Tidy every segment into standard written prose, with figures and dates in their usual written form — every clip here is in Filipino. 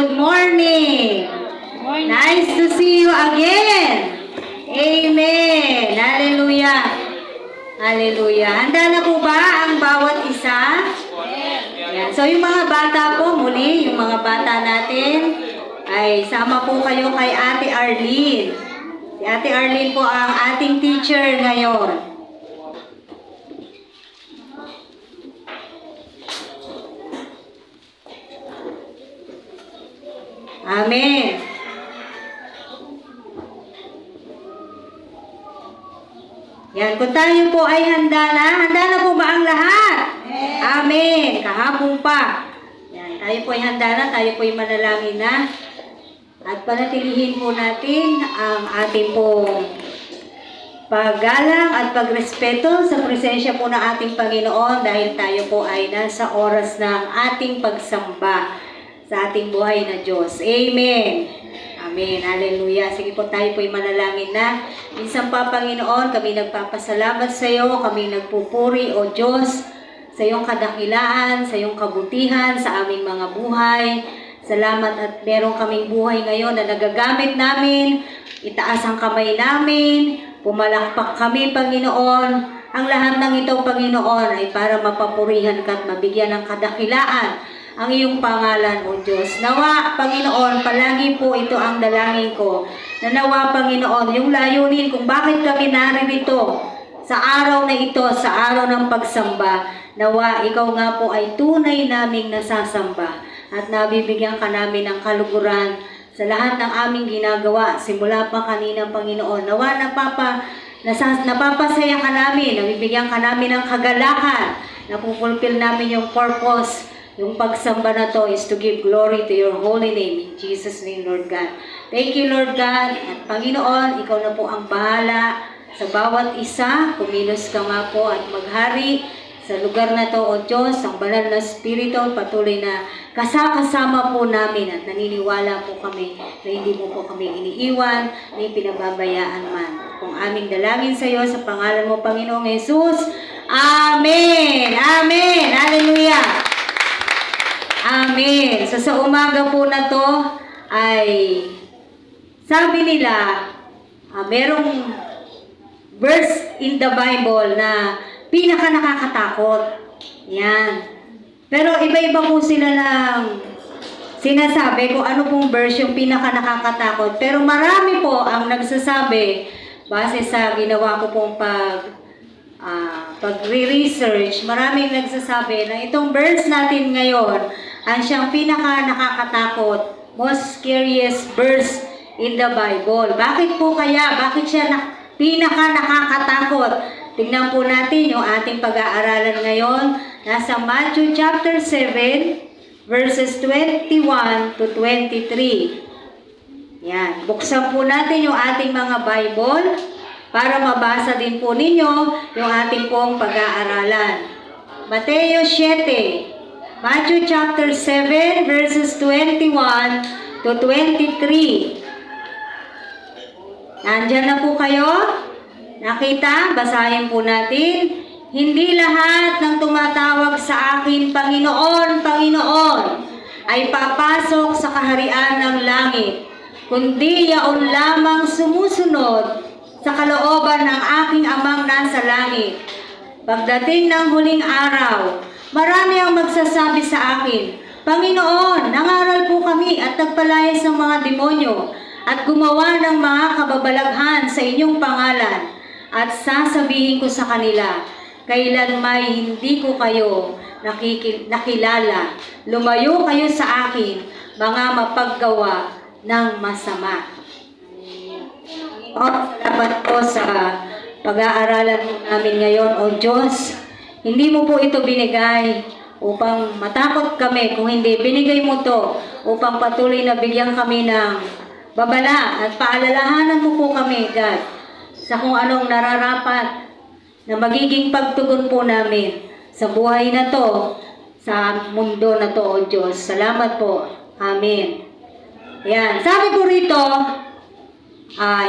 Good morning. Nice to see you again. Amen. Hallelujah. Hallelujah. Handa na po ba ang bawat isa? Yan. So yung mga bata po, muli, yung mga bata natin, ay sama po kayo kay Ate Arlene. Si Ate Arlene po ang ating teacher ngayon. Amen. Yan, kung tayo po ay handa na po ba ang lahat? Amen. Kahapon pa. Yan, tayo po ay handa na, tayo po ay manalangin na. At panatilihin po natin ang ating pong paggalang at pagrespeto sa presensya po ng ating Panginoon dahil tayo po ay nasa oras ng ating pagsamba sa ating buhay na Diyos. Amen. Amen. Hallelujah. Sige po, tayo po'y manalangin na. Minsan pa, Panginoon, kami nagpapasalamat sa iyo, kami nagpupuri, O Diyos, sa iyong kadakilaan, sa iyong kabutihan, sa aming mga buhay. Salamat at meron kaming buhay ngayon na nagagamit namin. Itaas ang kamay namin. Pumalakpak kami, Panginoon. Ang lahat ng ito, Panginoon, ay para mapapurihan ka at mabigyan ng kadakilaan ang iyong pangalan, O Diyos. Nawa, Panginoon, palagi po ito ang dalangin ko. Na nawa, Panginoon, yung layunin kung bakit kami naririto sa araw na ito, sa araw ng pagsamba. Nawa, ikaw nga po ay tunay naming nasasamba at nabibigyan ka namin ng kaluguran sa lahat ng aming ginagawa. Simula pa kanina, Panginoon. Nawa, napapasaya ka namin, nabibigyan ka namin ng kagalakan, napupulfill namin yung purpose. Yung pagsamba na to is to give glory to your holy name. In Jesus' name, Lord God. Thank you, Lord God. At Panginoon, ikaw na po ang bahala sa bawat isa. Kumilos ka nga po at maghari sa lugar na to, O Diyos. Ang banal na Espiritu, patuloy na kasama po namin at naniniwala po kami na hindi mo po kami iniiwan, na pinababayaan man. Kung aming dalangin sa iyo sa pangalan mo, Panginoong Jesus. Amen! Amen! Hallelujah! Amen. So sa umaga po na to ay sabi nila merong verse in the Bible na pinaka nakakatakot. Yan. Pero iba-iba po sila ng sinasabi kung ano pong verse yung pinaka nakakatakot. Pero marami po ang nagsasabi base sa ginawa ko pong pag-research, maraming nagsasabi na itong verse natin ngayon ang siyang pinaka nakakatakot, most scariest verse in the Bible. Bakit po kaya? Bakit siya pinaka nakakatakot? Tingnan po natin yung ating pag-aaralan ngayon. Nasa Matthew chapter 7, verses 21 to 23. Yan. Buksan po natin yung ating mga Bible para mabasa din po ninyo yung ating pong pag-aaralan. Mateo 7. Matthew chapter 7, verses 21 to 23. Nandyan na po kayo? Nakita? Basahin po natin. Hindi lahat ng tumatawag sa akin, Panginoon, Panginoon, ay papasok sa kaharian ng langit, kundi yaon lamang sumusunod sa kalooban ng aking amang nasa langit. Pagdating ng huling araw, marami ang magsasabi sa akin, Panginoon, nangaral po kami at nagpalayas ng mga demonyo at gumawa ng mga kababalaghan sa inyong pangalan. At sasabihin ko sa kanila, kailan may hindi ko kayo nakilala. Lumayo kayo sa akin, mga mapaggawa ng masama. Salamat po sa pag-aaralan namin ngayon, O Diyos. Hindi mo po ito binigay upang matakot kami. Kung hindi, binigay mo to upang patuloy na bigyan kami ng babala at paalalahanan mo po kami, God, sa kung anong nararapat na magiging pagtugon po namin sa buhay na to, sa mundo na to, O Diyos. Salamat po. Amen. Yan. Sabi po rito,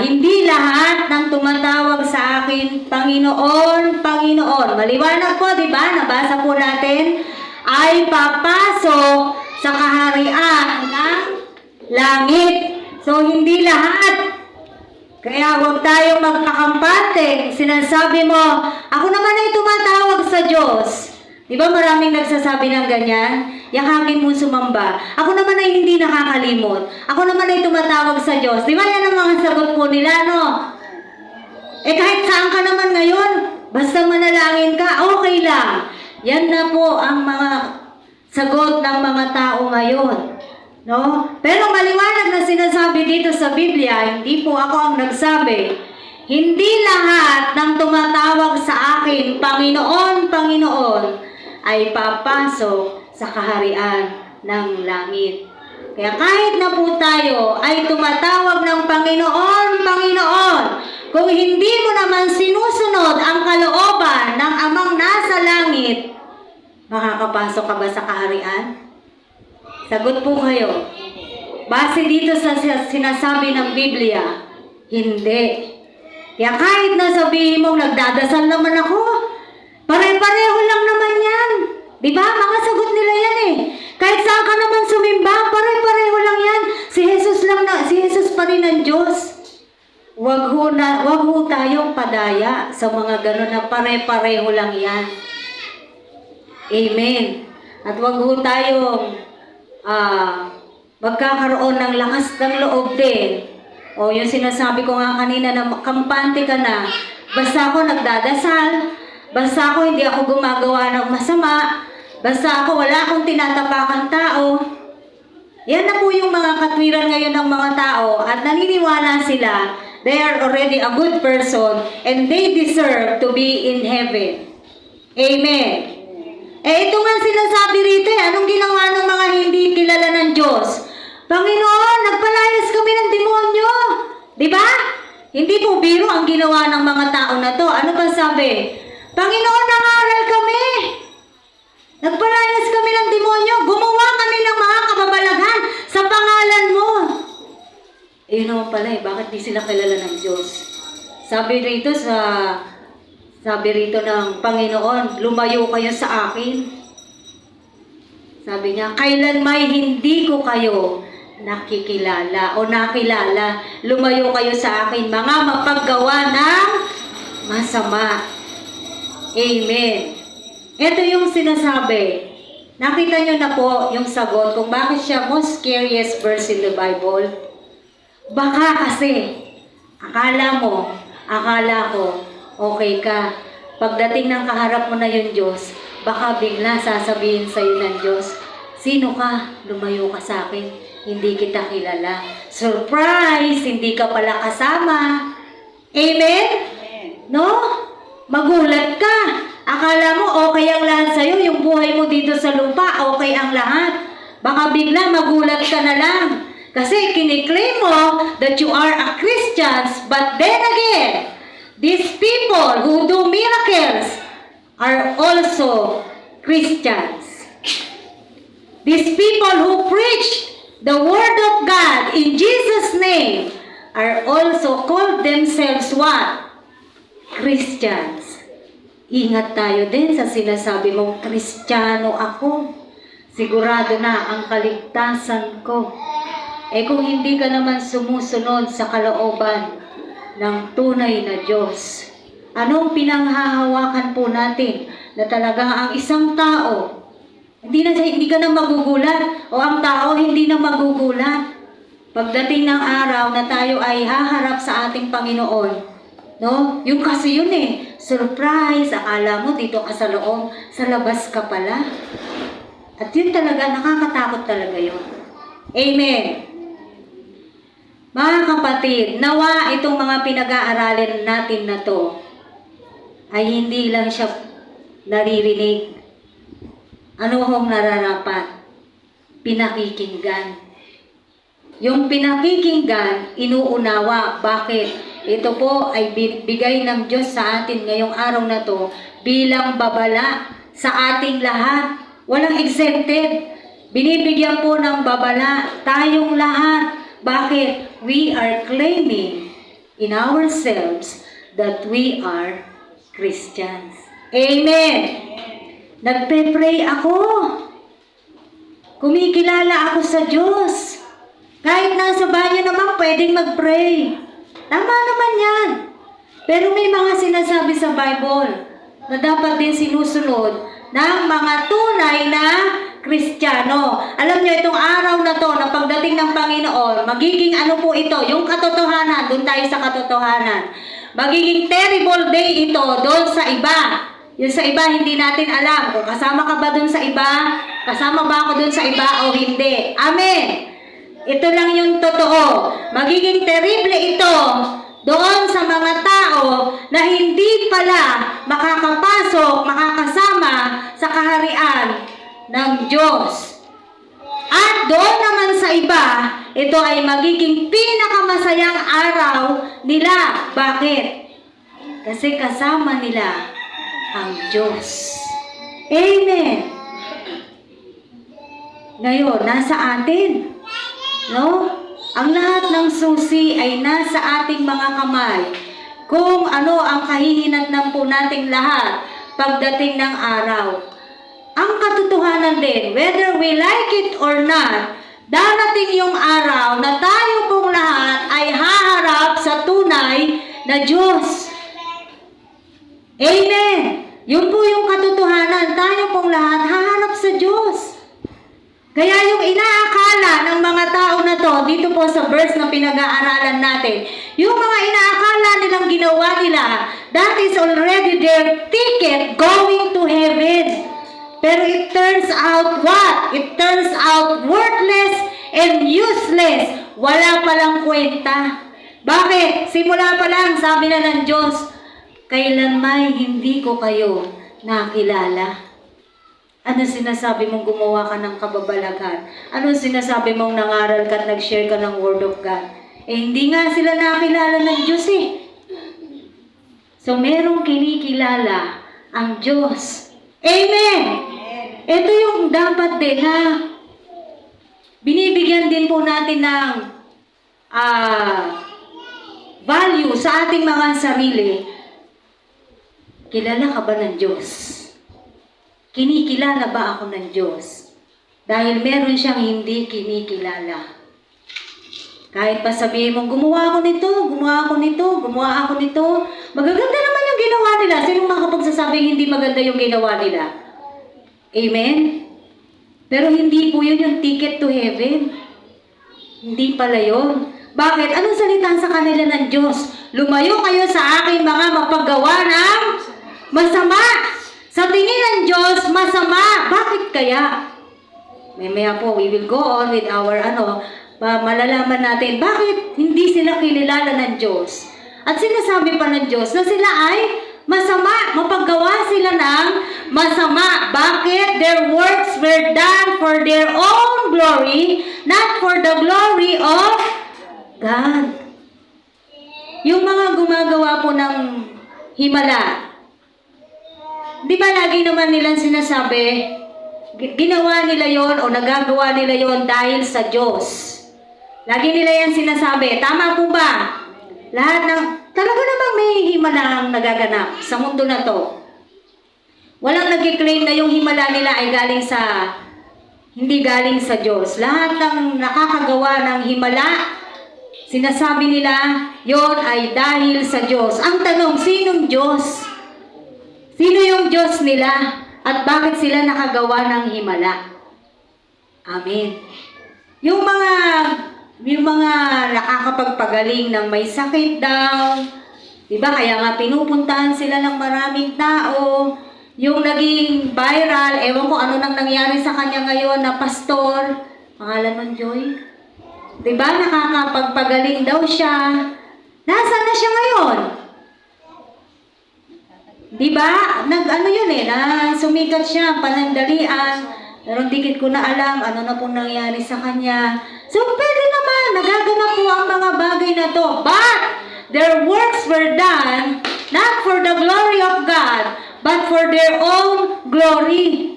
hindi lahat ng tumatawag sa akin, Panginoon, Panginoon. Maliwanag po, di ba? Nabasa po natin, ay papasok sa kaharian ng langit. So, hindi lahat. Kaya huwag tayong magkakampante. Sinasabi mo, ako naman ay tumatawag sa Diyos. Di ba maraming nagsasabi ng ganyan? Yakagin mo sumamba. Ako naman ay hindi nakakalimot. Ako naman ay tumatawag sa Diyos. Di ba yan ang mga sagot po nila, no? Kahit saan ka naman ngayon, basta manalangin ka, okay lang. Yan na po ang mga sagot ng mga tao ngayon. No? Pero maliwanag na sinasabi dito sa Biblia, hindi po ako ang nagsabi. Hindi lahat ng tumatawag sa akin, Panginoon, Panginoon, ay papasok sa kaharian ng langit. Kaya kahit na po tayo ay tumatawag ng Panginoon, Panginoon, kung hindi mo naman sinusunod ang kalooban ng Amang nasa langit, makakapasok ka ba sa kaharian? Sagot po kayo. Base dito sa sinasabi ng Biblia, hindi. Kaya kahit na sabihin mong nagdadasal naman ako, pare-pareho lang naman yan. Di ba? Mga sagot nila yan eh. Kahit saan ka naman sumimba, pare-pareho lang yan. Si Jesus pa rin ang Diyos. Wag ho tayong padaya sa mga gano'n na pare-pareho lang yan. Amen. At wag ho tayong magkakaroon ng lakas ng loob din. O yung sinasabi ko nga kanina na kampante ka na, basta ako nagdadasal, basta ako hindi ako gumagawa ng masama, basta ako wala akong tinatapakan tao. Yan na po yung mga katwiran ngayon ng mga tao at naniniwala sila they are already a good person and they deserve to be in heaven. Amen. Ito nga sinasabi rito anong ginawa ng mga hindi kilala ng Diyos? Panginoon, nagpalayas kami ng demonyo. Di ba? Hindi po biro ang ginawa ng mga tao na to. Ano ba sabi? Panginoon, nangaral kami. Nagpalayas kami ng demonyo. Gumawa kami ng mga kababalaghan sa pangalan mo. Yun naman pala bakit di sila kilala ng Diyos? Sabi rito ng Panginoon, lumayo kayo sa akin. Sabi niya, kailan may hindi ko kayo nakikilala o nakilala, lumayo kayo sa akin, mga mapaggawa ng masama. Amen. Ito yung sinasabi. Nakita nyo na po yung sagot kung bakit siya most scariest verse in the Bible. Baka kasi, akala ko, okay ka. Pagdating ng kaharap mo na yung Diyos, baka bigla sasabihin sa'yo ng Diyos, sino ka? Lumayo ka sa akin. Hindi kita kilala. Surprise! Hindi ka pala kasama. Amen? No? Magulat ka. Akala mo okay ang lahat sa'yo. Yung buhay mo dito sa lupa, okay ang lahat. Baka bigla magulat ka na lang. Kasi kiniklaim mo that you are a Christian, but then again, these people who do miracles are also Christians. These people who preach the Word of God in Jesus' name are also called themselves what? Christians. Ingat tayo din sa sinasabi mong Kristiyano ako. Sigurado na ang kaligtasan ko. Kung hindi ka naman sumusunod sa kalooban ng tunay na Diyos, anong pinanghahawakan po natin na talaga ang isang tao hindi ka na magugulat o ang tao hindi na magugulat pagdating ng araw na tayo ay haharap sa ating Panginoon, no? Yung kasi yun surprise, akala mo dito ka sa loob, sa labas ka pala. At yun talaga, nakakatakot talaga yun. Amen. Mga kapatid, nawa itong mga pinag-aaralin natin na to ay hindi lang siya naririnig. Ano hong nararapat? Pinakikinggan. Yung pinakikinggan, inuunawa. Bakit? Ito po ay bigay ng Diyos sa atin ngayong araw na to bilang babala sa ating lahat. Walang exempted. Binibigyan po ng babala tayong lahat. Bakit? We are claiming in ourselves that we are Christians. Amen. Nagpe-pray ako. Kumikilala ako sa Diyos. Kahit nasa banyo naman, pwedeng mag-pray. Tama naman yan. Pero may mga sinasabi sa Bible na dapat din sinusunod ng mga tunay na Kristiyano. Alam niyo, itong araw na to, na pagdating ng Panginoon, magiging ano po ito, yung katotohanan, doon tayo sa katotohanan. Magiging terrible day ito doon sa iba. Yung sa iba, hindi natin alam kung kasama ka ba doon sa iba, kasama ba ako doon sa iba o hindi. Amen! Ito lang yung totoo. Magiging terrible ito doon sa mga tao na hindi pala makakapasok, makakasama sa kaharian ng Diyos. At doon naman sa iba, ito ay magiging pinakamasayang araw nila. Bakit? Kasi kasama nila ang Diyos. Amen. Ngayon, nasa atin. No? Ang lahat ng susi ay nasa ating mga kamay. Kung ano ang kahihinatnan po nating lahat pagdating ng araw. Ang katotohanan din, whether we like it or not, darating yung araw na tayo pong lahat ay haharap sa tunay na Diyos. Amen! Yun po yung katotohanan, tayo pong lahat haharap sa Diyos. Kaya yung inaakala ng mga tao na to, dito po sa verse na pinag-aaralan natin, yung mga inaakala nilang ginawa nila, that is already their ticket going to heaven. Pero it turns out what? It turns out worthless and useless. Wala palang kwenta. Bakit? Simula pa lang, sabi na ng Diyos, kailanman hindi ko kayo nakilala. Ano sinasabi mong gumawa ka ng kababalagan? Ano sinasabi mong nangaral ka at nag-share ka ng Word of God? Hindi nga sila nakilala ng Diyos eh. So merong kinikilala ang Diyos. Amen! Ito yung dapat din na binibigyan din po natin ng value sa ating mga sarili. Kilala ka ba ng Diyos? Kinikilala ba ako ng Diyos? Dahil meron siyang hindi kinikilala. Kahit pa sabihin mong gumawa ako nito, gumawa ako nito, gumawa ako nito, magaganda naman yung ginawa nila. Sinong makapagsasabing hindi maganda yung ginawa nila? Amen? Pero hindi po yun yung ticket to heaven. Hindi pala yun. Bakit? Anong salita sa kanila ng Diyos? Lumayo kayo sa aking mga mapaggawa ng masama. Sa tingin ng Diyos, masama. Bakit kaya? Mamaya po, we will go on with our malalaman natin bakit hindi sila kinilala ng Diyos. At sinasabi pa ng Diyos na sila ay masama. Mapaggawa sila ng masama. Bakit? Their works were done for their own glory, not for the glory of God. Yung mga gumagawa po ng himala, di ba lagi naman nilang sinasabi, ginawa nila yon o nagagawa nila yon dahil sa Diyos. Lagi nila yan sinasabi. Tama po ba? Lahat ng, talaga namang may himala ang nagaganap sa mundo na to. Walang nag-claim na yung himala nila ay hindi galing sa Diyos. Lahat ng nakakagawa ng himala, sinasabi nila, yon ay dahil sa Diyos. Ang tanong, sinong Diyos? Sino yung Diyos nila? At bakit sila nakagawa ng himala? Amen. Yung mga nakakapagpagaling ng may sakit daw, diba? Kaya nga pinupuntahan sila ng maraming tao. Yung naging viral, ewan ko ano nang nangyari sa kanya ngayon na pastor, pangalan nun Joy? Diba? Nakakapagpagaling daw siya. Nasaan na siya ngayon? Diba? Sumikat siya, panandalian. Pero dikit ko na alam ano na pong nangyari sa kanya. So, pwede naman, nagaganap po ang mga bagay na to. But, their works were done not for the glory of God, but for their own glory.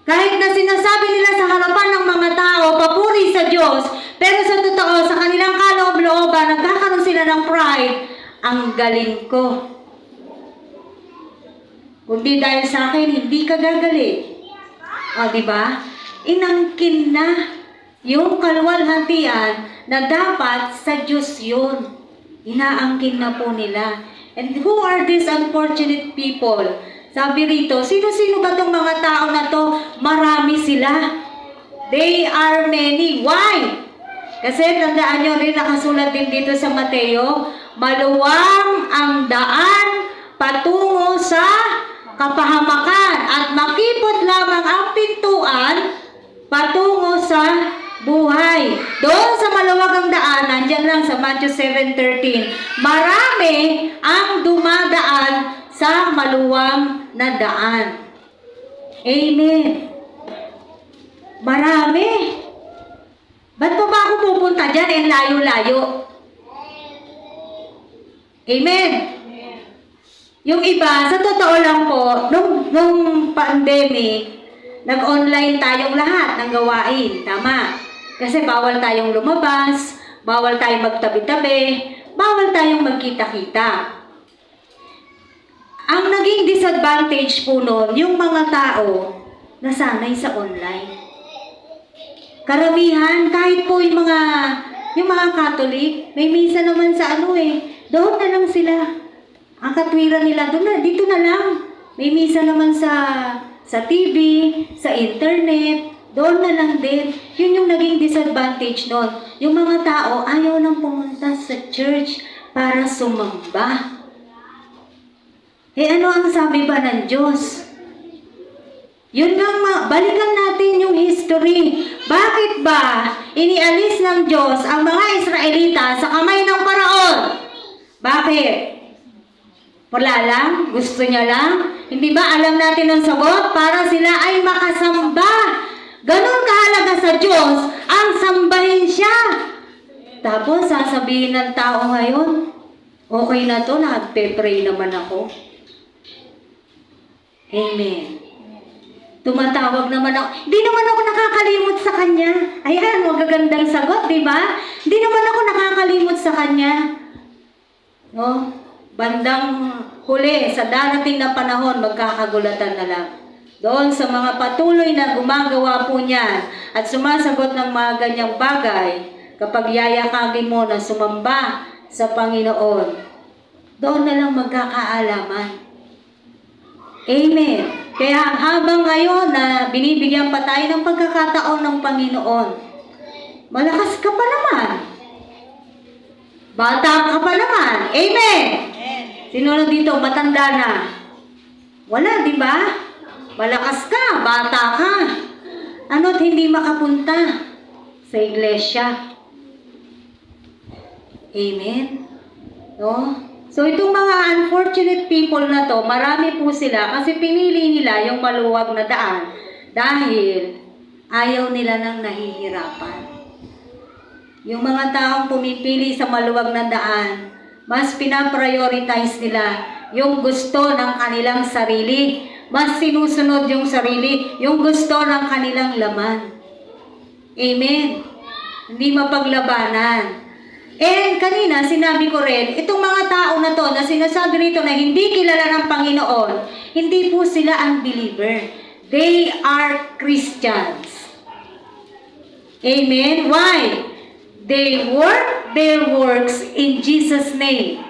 Kahit na sinasabi nila sa harapan ng mga tao, papuri sa Diyos, pero sa totoo, sa kanilang kaloob-looban, nagkakaroon sila ng pride, ang galing ko. Kundi dahil sa akin, hindi ka gagaling. O, diba? Inangkin na Yung kaluwalhatian na dapat sa Diyos yun. Inaangkin na po nila. And who are these unfortunate people? Sabi rito, sino-sino ba tong mga tao na to? Marami sila. They are many. Why? Kasi tandaan nyo rin, nakasulat din dito sa Mateo, maluwang ang daan patungo sa kapahamakan at makipot lamang ang pintuan patungo sa buhay. Doon sa maluwag ang daan, nandyan lang sa Matthew 7:13, marami ang dumadaan sa maluwang na daan. Amen. Marami. Ba't pa ba ako pupunta dyan? Layo-layo. Amen. Yung iba, sa totoo lang po, nung pandemic, nag-online tayong lahat ng gawain. Tama. Kasi bawal tayong lumabas, bawal tayong magtabi-tabi, bawal tayong magkita-kita. Ang naging disadvantage po nun, yung mga tao na sanay sa online. Karamihan, kahit po yung mga Catholic, may misa naman sa doon na lang sila. Ang katwiran nila, dito na lang. May misa naman sa TV, sa internet, doon na lang din. Yun yung naging disadvantage nun. Yung mga tao, ayaw nang pumunta sa church para sumamba. Ano ang sabi ba ng Diyos? Yun nga, balikan natin yung history. Bakit ba inialis ng Diyos ang mga Israelita sa kamay ng Paraon? Bakit? Wala lang? Gusto niya lang? Hindi ba alam natin ang sagot? Para sila ay makasamba. Ganon kahalaga sa Diyos ang sambahin siya. Tapos sasabihin ng tao ngayon, okay na to, nagpe-pray naman ako. Amen. Tumatawag naman ako. Di naman ako nakakalimot sa kanya. Ayan, magagandang sagot, di ba? Di naman ako nakakalimot sa kanya. No? Bandang huli, sa darating na panahon, magkakagulatan na lang. Doon sa mga patuloy na gumagawa po niyan at sumasagot ng mga ganyang bagay, kapag yayakagin mo na sumamba sa Panginoon, doon na lang magkakaalaman. Amen. Kaya habang ngayon na binibigyan pa tayo ng pagkakataon ng Panginoon, malakas ka pa naman. Bata ka pa naman. Amen. Sino na dito matanda na? Wala, di ba? Malakas ka, bata ka. Ano't hindi makapunta sa iglesia? Amen. No? So, itong mga unfortunate people na to, marami po sila kasi pinili nila yung maluwag na daan dahil ayaw nila ng nahihirapan. Yung mga taong pumipili sa maluwag na daan, mas pinaprioritize nila yung gusto ng kanilang sarili. Mas sinusunod yung sarili, yung gusto ng kanilang laman. Amen. Hindi mapaglabanan. And kanina, sinabi ko rin, itong mga tao na to, na sinasabi rito na hindi kilala ng Panginoon, hindi po sila unbeliever. They are Christians. Amen? Why? They work their works in Jesus' name.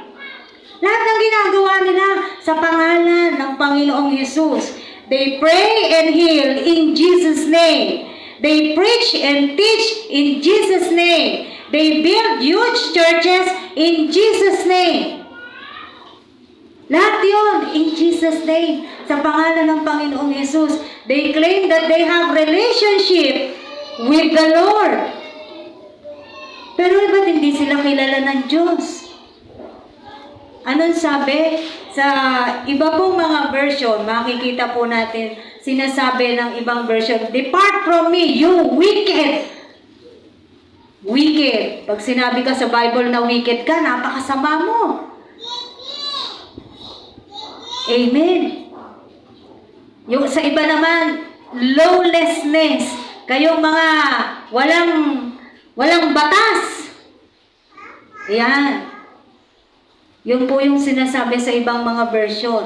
Lahat ng ginagawa nila sa pangalan ng Panginoong Yesus. They pray and heal in Jesus' name. They preach and teach in Jesus' name. They build huge churches in Jesus' name. Lahat yun in Jesus' name. Sa pangalan ng Panginoong Yesus. They claim that they have relationship with the Lord. Pero ba't hindi sila kilala ng Diyos? Anong sabi? Sa iba pong mga version, makikita po natin, sinasabi ng ibang version, "Depart from me, you wicked." Wicked. Pag sinabi ka sa Bible na wicked ka, napakasama mo. Amen. Yung sa iba naman, lawlessness. Kayong mga walang batas. Ayan. Yun po yung sinasabi sa ibang mga version.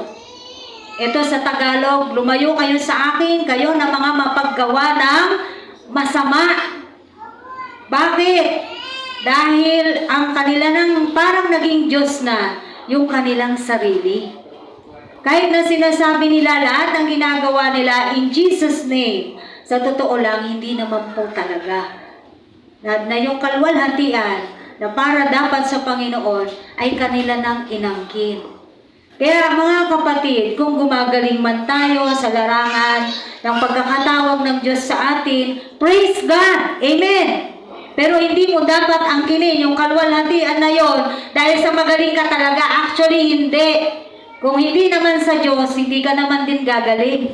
Ito sa Tagalog, lumayo kayo sa akin, kayo na mga mapaggawa ng masama. Bakit? Dahil ang kanila nang parang naging Diyos na yung kanilang sarili. Kahit na sinasabi nila lahat ng ginagawa nila in Jesus' name, sa totoo lang, hindi naman po talaga. Na yung kalwalhatian na para dapat sa Panginoon ay kanila nang inangkin. Kaya mga kapatid, kung gumagaling man tayo sa larangan ng pagkakatawag ng Diyos sa atin, praise God! Amen! Pero hindi mo dapat angkinin yung kalwalhatian na yon dahil sa magaling ka talaga. Actually, hindi. Kung hindi naman sa Diyos, hindi ka naman din gagaling.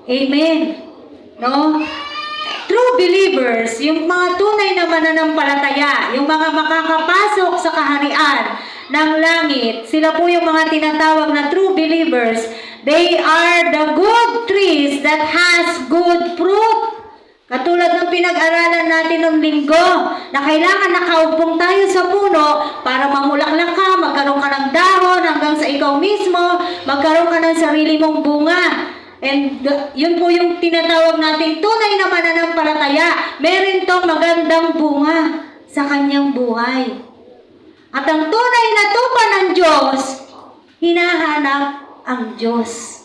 Amen. No? True believers, yung mga tunay na mananampalataya, yung mga makakapasok sa kaharian ng langit, sila po yung mga tinatawag na true believers. They are the good trees that has good fruit. Katulad ng pinag-aralan natin ng linggo, na kailangan nakaupong tayo sa puno para mamulaklak ka, magkaroon ka ng dahon hanggang sa ikaw mismo, magkaroon ka ng sarili mong bunga. And yun po yung tinatawag nating tunay na mananampalataya. Meron tong magandang bunga sa kanyang buhay. At ang tunay na tupa ng Diyos, hinahanap ang Diyos.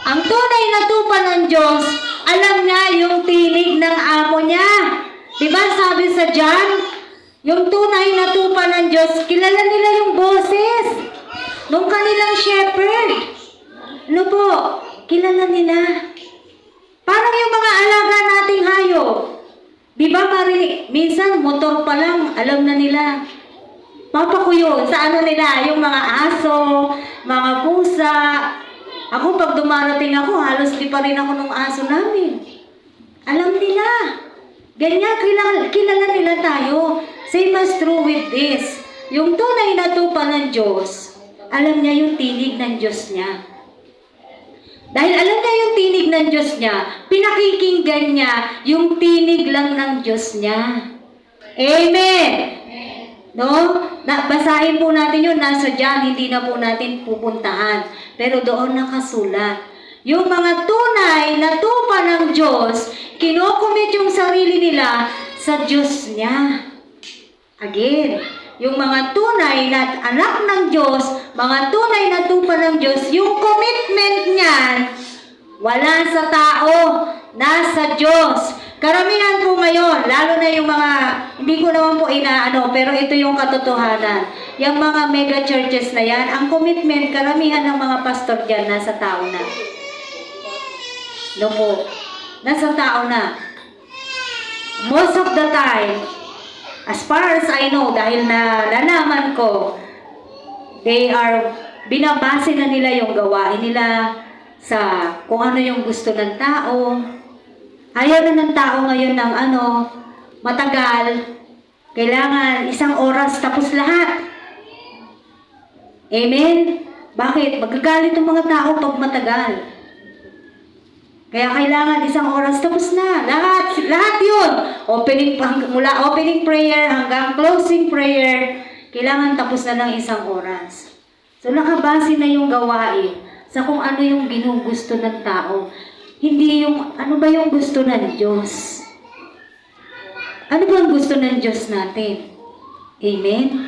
Ang tunay na tupa ng Diyos, alam niya yung tinig ng amo niya. Diba sabi sa John, yung tunay na tupa ng Diyos, kilala nila yung boses nung kanilang shepherd. Ano po? Kilala nila. Parang yung mga alaga nating hayop. Diba marinig? Minsan motor pa lang, alam na nila. Papa ko yun. Sa ano nila? Yung mga aso, mga pusa. Ako pag dumarating ako, halos di pa rin ako nung aso namin. Alam nila. Ganyan, kilala nila tayo. Same as true with this. Yung tunay na tupa ng Diyos, alam niya yung tinig ng Diyos niya. Dahil alam niya yung tinig ng Diyos niya, pinakikinggan niya yung tinig lang ng Diyos niya. Amen! No? Basahin po natin yun, nasa John, hindi na po natin pupuntahan. Pero doon nakasulat. Yung mga tunay na tupa ng Diyos, kinukumit yung sarili nila sa Diyos niya. Again, yung mga tunay na anak ng Diyos, mga tunay na tupa ng Diyos, yung commitment niyan, wala sa tao, nasa Diyos. Karamihan po ngayon, lalo na yung mga, hindi ko naman po inaano, pero ito yung katotohanan. Yung mga mega churches na yan, ang commitment, karamihan ng mga pastor dyan, nasa tao na. No po, nasa tao na. Most of the time, as far as I know, dahil nalaman ko, binabase na nila yung gawain nila sa kung ano yung gusto ng tao. Ayaw na ng tao ngayon ng matagal. Kailangan 1 oras tapos lahat. Amen? Bakit? Magagalit ang mga tao pag matagal. Kaya kailangan 1 oras tapos na. Lahat yun. Mula opening prayer hanggang closing prayer, kailangan tapos na ng 1 oras. So nakabase na yung gawain sa kung ano yung ginugusto ng tao. Hindi yung, ano ba yung gusto ng Diyos? Ano ba ang gusto ng Diyos natin? Amen?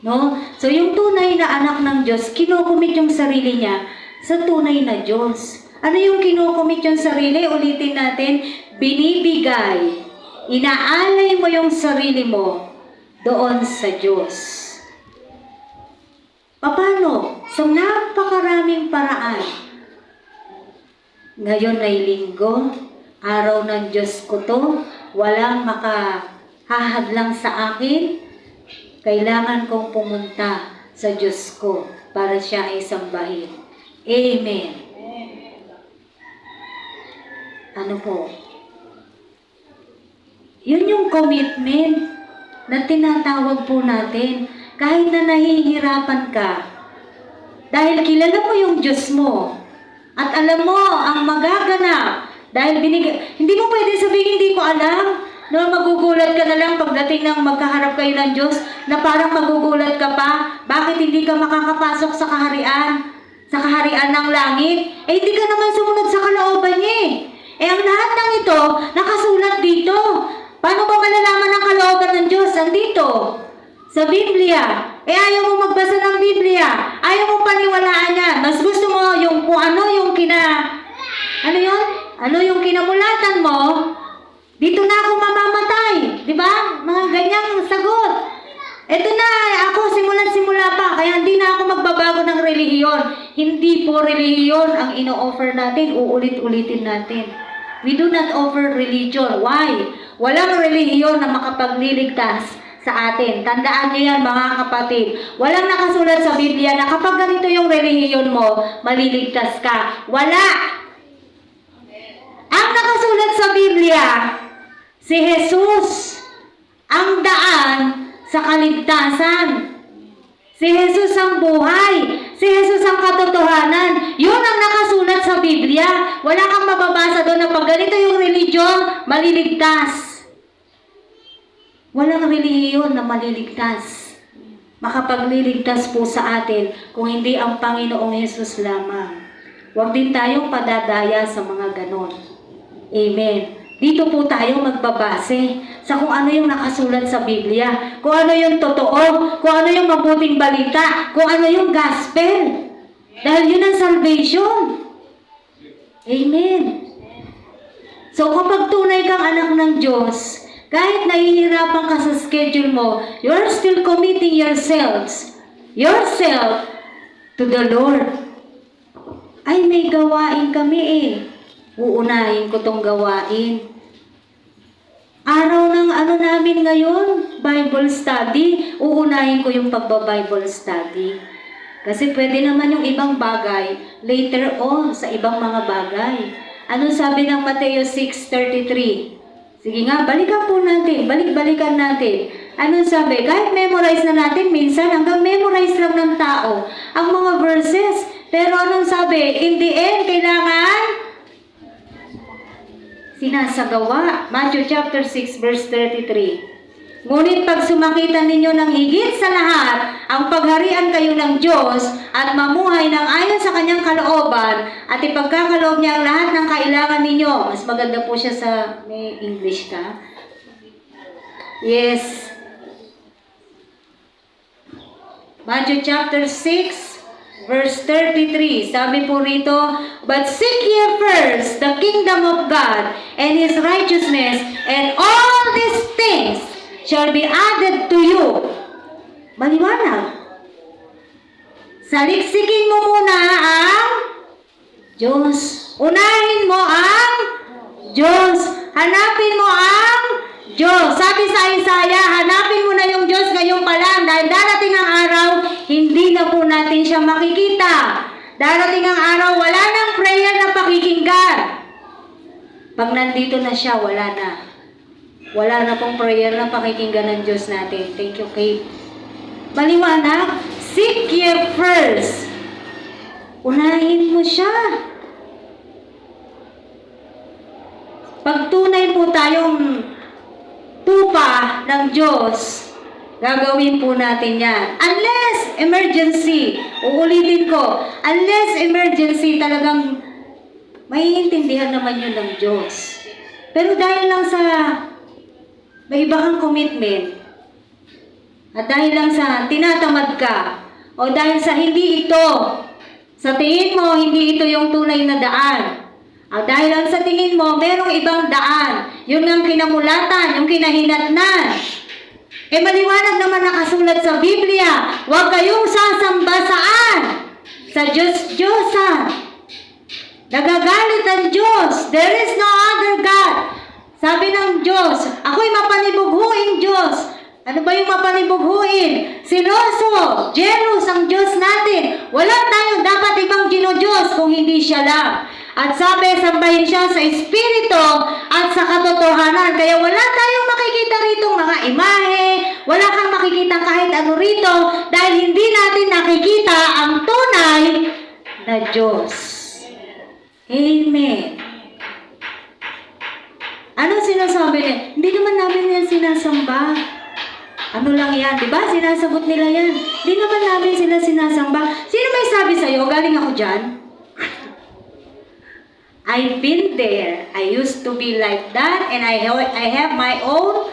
No? So yung tunay na anak ng Diyos, kinukumit yung sarili niya sa tunay na Diyos. Ano yung kinukumit yung sarili? Ulitin natin, binibigay. Inaalay mo yung sarili mo doon sa Diyos. Paano? Sa napakaraming paraan. Ngayon ay linggo, araw ng Diyos ko to, walang makahahadlang sa akin. Kailangan kong pumunta sa Diyos ko para siya ay sambahin. Amen. Ano po? Yun yung commitment na tinatawag po natin. Kahit na nahihirapan ka, dahil kilala mo yung Diyos mo, at alam mo ang magaganap, dahil hindi mo pwede sabihin hindi ko alam, no, magugulat ka na lang pagdating ng magkaharap kayo ng Diyos, na parang magugulat ka pa, bakit hindi ka makakapasok sa kaharian ng langit? Hindi ka naman sumunod sa kalooban niya eh. Ang lahat ng ito, nakasulat dito. Sa Biblia. Ayaw mo magbasa ng Biblia. Ayaw mo paniwalaan yan. Mas gusto mo yung kung ano yung ano yun? Ano yung kinamulatan mo? Dito na ako mamamatay. Di ba? Mga ganyang sagot. Ito na, ako simula pa. Kaya hindi na ako magbabago ng relihiyon. Hindi po relihiyon ang ino-offer natin. Uulit-ulitin natin. We do not offer religion. Why? Walang relihiyon na makapagliligtas sa atin. Tandaan niyo yan, mga kapatid. Walang nakasulat sa Biblia na kapag ganito yung relihiyon mo, maliligtas ka. Wala! Ang nakasulat sa Biblia, si Jesus, ang daan sa kaligtasan. Si Jesus ang buhay. Si Jesus ang katotohanan. Yun ang nakasulat sa Biblia. Wala kang mababasa doon na pag ganito yung religion, maliligtas. Walang relihiyon na maliligtas. Makapagliligtas po sa atin kung hindi ang Panginoong Hesus lamang. Huwag din tayong padadaya sa mga ganon. Amen. Dito po tayo magbabase sa kung ano yung nakasulat sa Biblia, kung ano yung totoo, kung ano yung mabuting balita, kung ano yung gospel. Dahil yun ang salvation. Amen. So kapag tunay kang anak ng Diyos, kahit nahihirapan ka sa schedule mo, you're still committing yourself to the Lord. Ay, may gawain kami eh. Uunahin ko tong gawain. Araw ng ano namin ngayon, Bible study. Uunahin ko yung pagba-Bible study. Kasi pwede naman yung ibang bagay later on sa ibang mga bagay. Ano sabi ng Mateo 6:33? Sige nga, balikan po natin. Balik-balikan natin. Anong sabi? Kahit memorize na natin, minsan hanggang memorize lang ng tao ang mga verses. Pero anong sabi? In the end, kailangan sinasagawa. Matthew chapter 6 verse 33. Ngunit pag sumakitan ninyo ng higit sa lahat, ang pagharian kayo ng Diyos at mamuhay ng ayon sa kanyang kalooban at ipagkakaloob niya ang lahat ng kailangan ninyo. Mas maganda po siya sa may English ka. Yes. Matthew chapter 6 verse 33. Sabi po rito, but seek ye first the kingdom of God and His righteousness, and all these things shall be added to you. Maliwanag. Saliksikin mo muna ang Diyos. Unahin mo ang Diyos. Hanapin mo ang Diyos. Sabi sa Isaiah, hanapin mo na yung Diyos ngayon pa lang dahil darating ang araw, hindi na po natin siya makikita. Darating ang araw, wala nang prayer na pakikinggan. Pag nandito na siya, wala na. Wala na pong prayer na pakikinggan ng Diyos natin. Thank you, Kate. Maliwanag, seek ye first. Unahin mo siya. Pag tunay po tayong tupa ng Diyos, gagawin po natin yan. Unless emergency, uulitin ko, unless emergency, talagang maiintindihan naman yun ng Diyos. Pero dahil lang sa may iba kang commitment, at dahil lang sa tinatamad ka, o dahil sa hindi ito, sa tingin mo, hindi ito yung tunay na daan, at dahil lang sa tingin mo, merong ibang daan, yun ang kinamulatan, yung kinahinatnan. Maliwanag naman nakasulat sa Biblia, huwag kayong sasamba saan? Sa Diyos-Diyosan. Nagagalit ang Diyos. There is no other God. Sabi ng Diyos, ako'y mapanibughuing Diyos. Ano ba yung mapanibughuin? Siloso, jealous ang Diyos natin. Wala tayong dapat ibang Diyos kung hindi siya lang. At sabi, sambahin siya sa Espiritu at sa katotohanan. Kaya wala tayong makikita rito mga imahe, wala kang makikita kahit ano rito, dahil hindi natin nakikita ang tunay na Diyos. Amen. Ano sinasabi niya? Hindi naman namin yan sinasamba. Ano lang yan, di ba? Sinasagot nila yan. Hindi naman namin sila sinasamba. Sino may sabi sa'yo? Galing ako dyan? I've been there. I used to be like that and I have my own.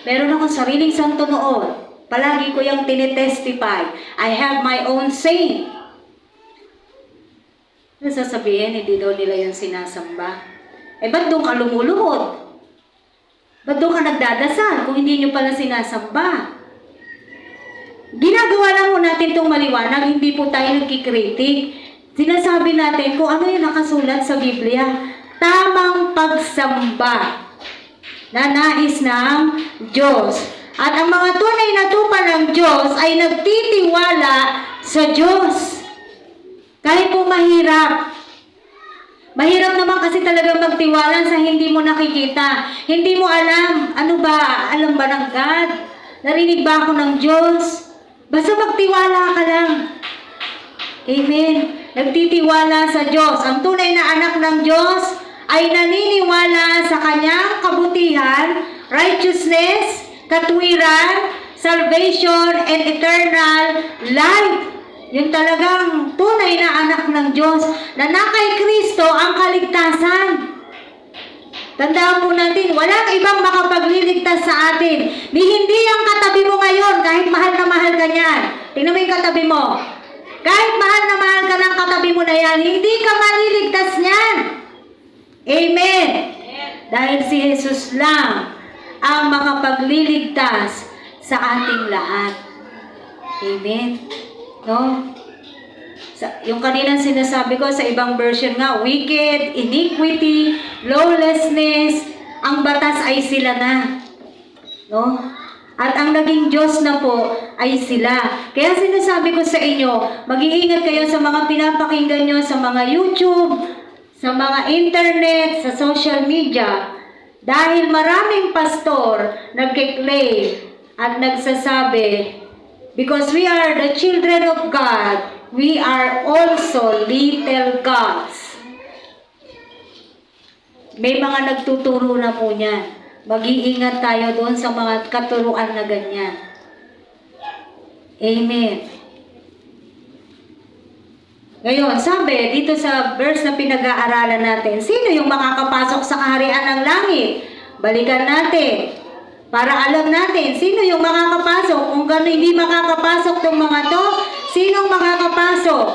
Meron akong sariling santo noon. Palagi ko yung tinitestify. I have my own saying. Ano sasabihin, hindi daw nila yung sinasamba? Ba't doon ka lumuluhod? Ba't doon ka nagdadasal kung hindi nyo pala sinasamba? Ginagawa lang po natin itong maliwanag, hindi po tayo nagkikritik. Sinasabi natin kung ano yung nakasulat sa Biblia. Tamang pagsamba na nais ng Diyos. At ang mga tunay na tupa ng Diyos ay nagtitiwala sa Diyos. Kahit po mahirap. Mahirap naman kasi talaga magtiwala sa hindi mo nakikita. Hindi mo alam. Ano ba? Alam ba ng God? Narinig ba ako ng Diyos? Basta magtiwala ka lang. Amen. Nagtitiwala sa Diyos. Ang tunay na anak ng Diyos ay naniniwala sa kanyang kabutihan, righteousness, katwiran, salvation, and eternal life. Yung talagang tunay na anak ng Diyos na kay Kristo ang kaligtasan. Tandaan po natin, walang ibang makapagliligtas sa atin. Ni hindi ang katabi mo ngayon, kahit mahal na mahal ka niyan. Tingnan mo yung katabi mo. Kahit mahal na mahal ka ng katabi mo na yan, hindi ka maliligtas niyan. Amen. Dahil si Jesus lang ang makapagliligtas sa ating lahat. Amen. No? Yung kaninang sinasabi ko sa ibang version nga, wicked, iniquity, lawlessness, ang batas ay sila na. No? At ang naging Diyos na po ay sila. Kaya sinasabi ko sa inyo, mag-iingat kayo sa mga pinapakinggan nyo sa mga YouTube, sa mga internet, sa social media. Dahil maraming pastor nagkiklaim at nagsasabi, because we are the children of God, we are also little gods. May mga nagtuturo na po niyan. Mag-iingat tayo doon sa mga katuruan na ganyan. Amen. Ngayon, sabi dito sa verse na pinag-aaralan natin, sino yung makakapasok sa kaharian ng langit? Balikan natin. Para alam natin, sino yung makakapasok? Kung gano'n hindi makakapasok tong mga to, sinong makakapasok?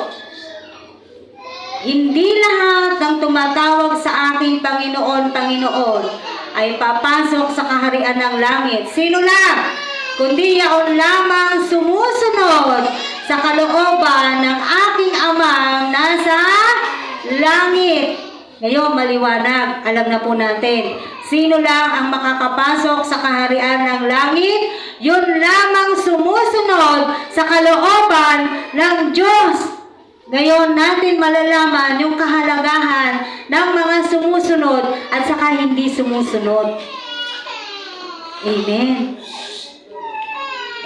Hindi lahat ng tumatawag sa aking Panginoon, Panginoon, ay papasok sa kaharian ng langit. Sino lang? Kundi yaon lamang sumusunod sa kalooban ng aking amang nasa langit. Ngayon, maliwanag. Alam na po natin. Sino lang ang makakapasok sa kaharian ng langit? Yun lamang sumusunod sa kalooban ng Diyos. Ngayon natin malalaman yung kahalagahan ng mga sumusunod at saka hindi sumusunod. Amen.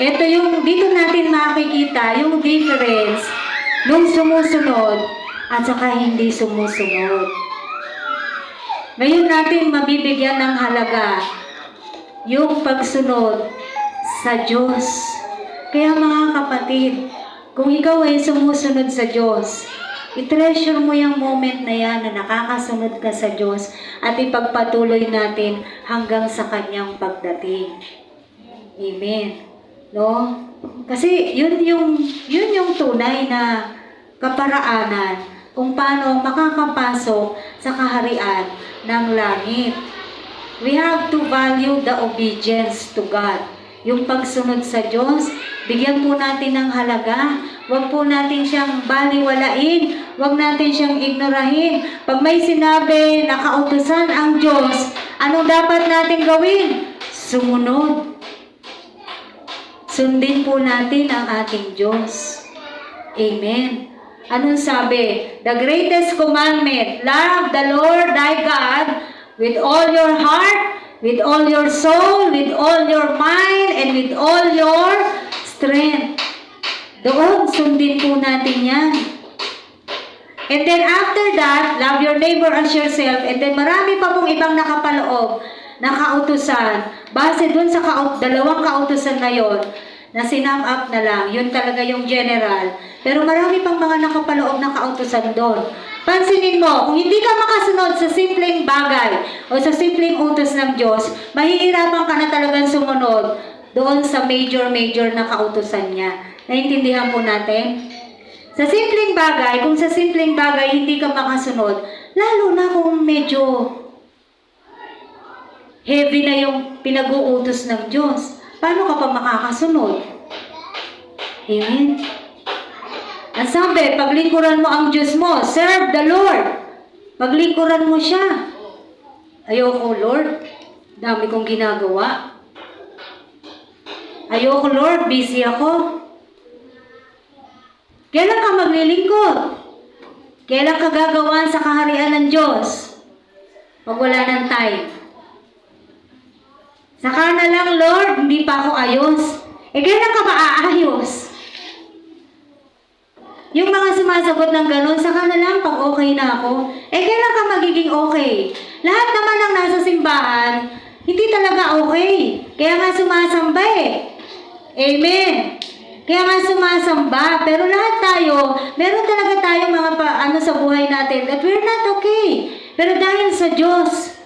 Ito yung dito natin makikita yung difference nung sumusunod at saka hindi sumusunod. Ngayon natin mabibigyan ng halaga yung pagsunod sa Diyos. Kaya mga kapatid, kung ikaw ay sumusunod sa Diyos, i-treasure mo yung moment na yan na nakakasunod ka sa Diyos at ipagpatuloy natin hanggang sa Kanyang pagdating. Amen. No? Kasi yun yung tunay na kaparaanan kung paano makakapasok sa kaharian ng langit. We have to value the obedience to God. Yung pagsunod sa Diyos, bigyan po natin ng halaga. Huwag po natin siyang baliwalain. Huwag natin siyang ignorahin. Pag may sinabi na kautusan ang Diyos, anong dapat natin gawin? Sumunod. Sundin po natin ang ating Diyos. Amen. Anong sabi? The greatest commandment, love the Lord thy God with all your heart, with all your soul, with all your mind, and with all your strength. Doon, sundin po natin yan. And then after that, love your neighbor as yourself. And then marami pa pong ibang nakapaloob na kautusan. Base dun sa dalawang kautusan na yon, na sinam up na lang, yun talaga yung general. Pero marami pang mga nakapaloob na kautusan doon. Pansinin mo, kung hindi ka makasunod sa simpleng bagay o sa simpleng utos ng Diyos, mahihirapan ka na talagang sumunod doon sa major na kautusan niya. Naintindihan po natin? Sa simpleng bagay, kung sa simpleng bagay hindi ka makasunod, lalo na kung medyo heavy na yung pinag-uutos ng Diyos, paano ka pa makakasunod? Amen? Ang sabi, paglingkuran mo ang Diyos mo, serve the Lord. Paglingkuran mo siya. Ayoko, Lord. Dami kong ginagawa. Ayoko, Lord. Busy ako. Kailan ka maglilingkod? Kailan ka gagawan sa kaharian ng Diyos? Pag wala ng time. Saka na lang, Lord, hindi pa ako ayos. Kailan ka ba aayos? Yung mga sumasagot ng ganun, saka na lang pag okay na ako. Kailan ka magiging okay? Lahat naman ng nasa simbahan, hindi talaga okay. Kaya nga sumasamba Amen. Kaya nga sumasamba. Pero lahat tayo, meron talaga tayong mga sa buhay natin that we're not okay. Pero dahil sa Diyos,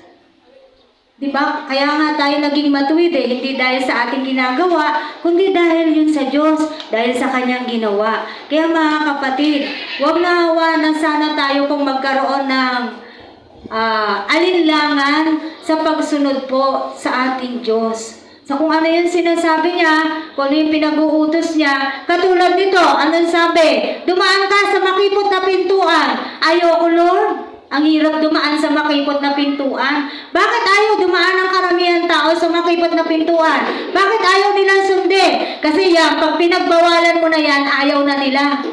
diba? Kaya nga tayo naging matuwid hindi dahil sa ating ginagawa, kundi dahil yun sa Diyos, dahil sa Kanyang ginawa. Kaya mga kapatid, huwag nahawa na sana tayo kung magkaroon ng alinlangan sa pagsunod po sa ating Diyos. So kung ano yung sinasabi niya, kung ano yung pinag-uutos niya, katulad nito, anong sabi? Dumaan ka sa makipot na pintuan. Ayoko, Lord. Ang hirap dumaan sa makipot na pintuan. Bakit ayaw dumaan ng karamihan tao sa makipot na pintuan? Bakit ayaw nilang sundin? Kasi yan, pag pinagbawalan mo na yan, ayaw na nila.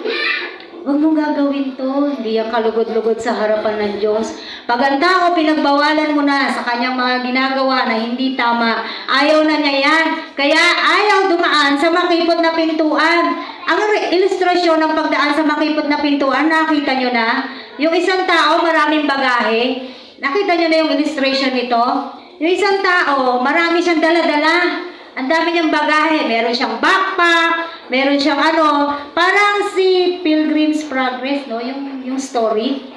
Huwag mong gagawin to. Hindi yan kalugod-lugod sa harapan ng Diyos. Pag ang tao, pinagbawalan mo na sa kanyang mga ginagawa na hindi tama, ayaw na niya yan. Kaya ayaw dumaan sa makipot na pintuan. Ang ilustrasyon ng pagdaan sa makipot na pintuan, nakita nyo na? Yung isang tao, maraming bagahe. Nakita nyo na yung illustration nito? Yung isang tao, marami siyang dala-dala. Ang dami niyang bagahe. Meron siyang backpack, meron siyang parang si Pilgrim's Progress, no? Yung story.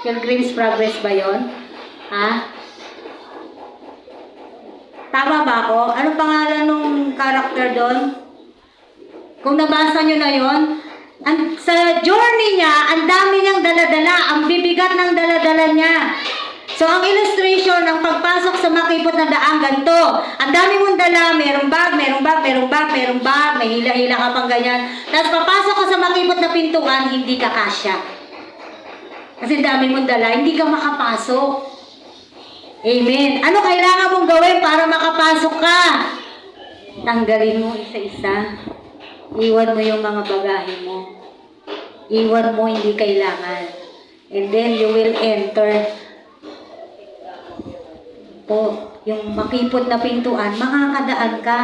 Pilgrim's Progress ba yon? Ha? Tama ba ako? Anong pangalan ng character doon? Kung nabasa nyo na yon, sa journey niya, ang dami niyang daladala, ang bibigat ng daladala niya. So, ang illustration ng pagpasok sa makipot na daan, ganito. Ang dami mong dala, merong bag, may hila-hila ka pang ganyan. Tapos, papasok ka sa makipot na pintuan, hindi ka kasya. Kasi dami mong dala, hindi ka makapasok. Amen. Ano kailangan mong gawin para makapasok ka? Tanggalin mo isa-isa. Iwan mo yung mga bagahe mo. Iwan mo, hindi kailangan. And then, you will enter po, yung makipot na pintuan, makakadaan ka.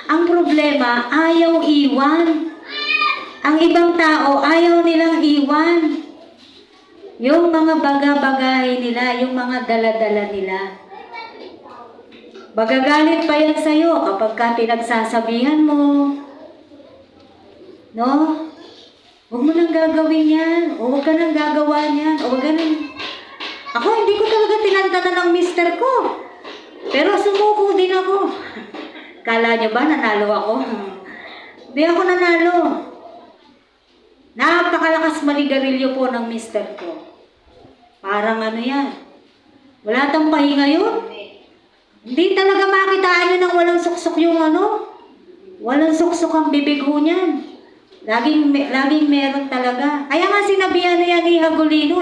Ang problema, ayaw iwan. Ang ibang tao, ayaw nilang iwan. Yung mga bagay nila, yung mga dala-dala nila. Magagalit pa yan sa'yo kapag ka pinagsasabihan mo. No? Huwag mo nang gagawin yan. O huwag ka nang gagawa niyan. O huwag ka nang... Ako, hindi ko talaga tinantanan ng mister ko. Pero sumuko din ako. Kala niyo ba nanalo ako? Hindi ako nanalo. Napakalakas manigarilyo po ng mister ko. Parang yan. Wala tang pahinga yun. Hindi talaga makitaan yun ng walang suksok yung Walang suksok ang bibig ho niyan. Laging meron talaga. Kaya nga sinabihan na yan ni Hagulino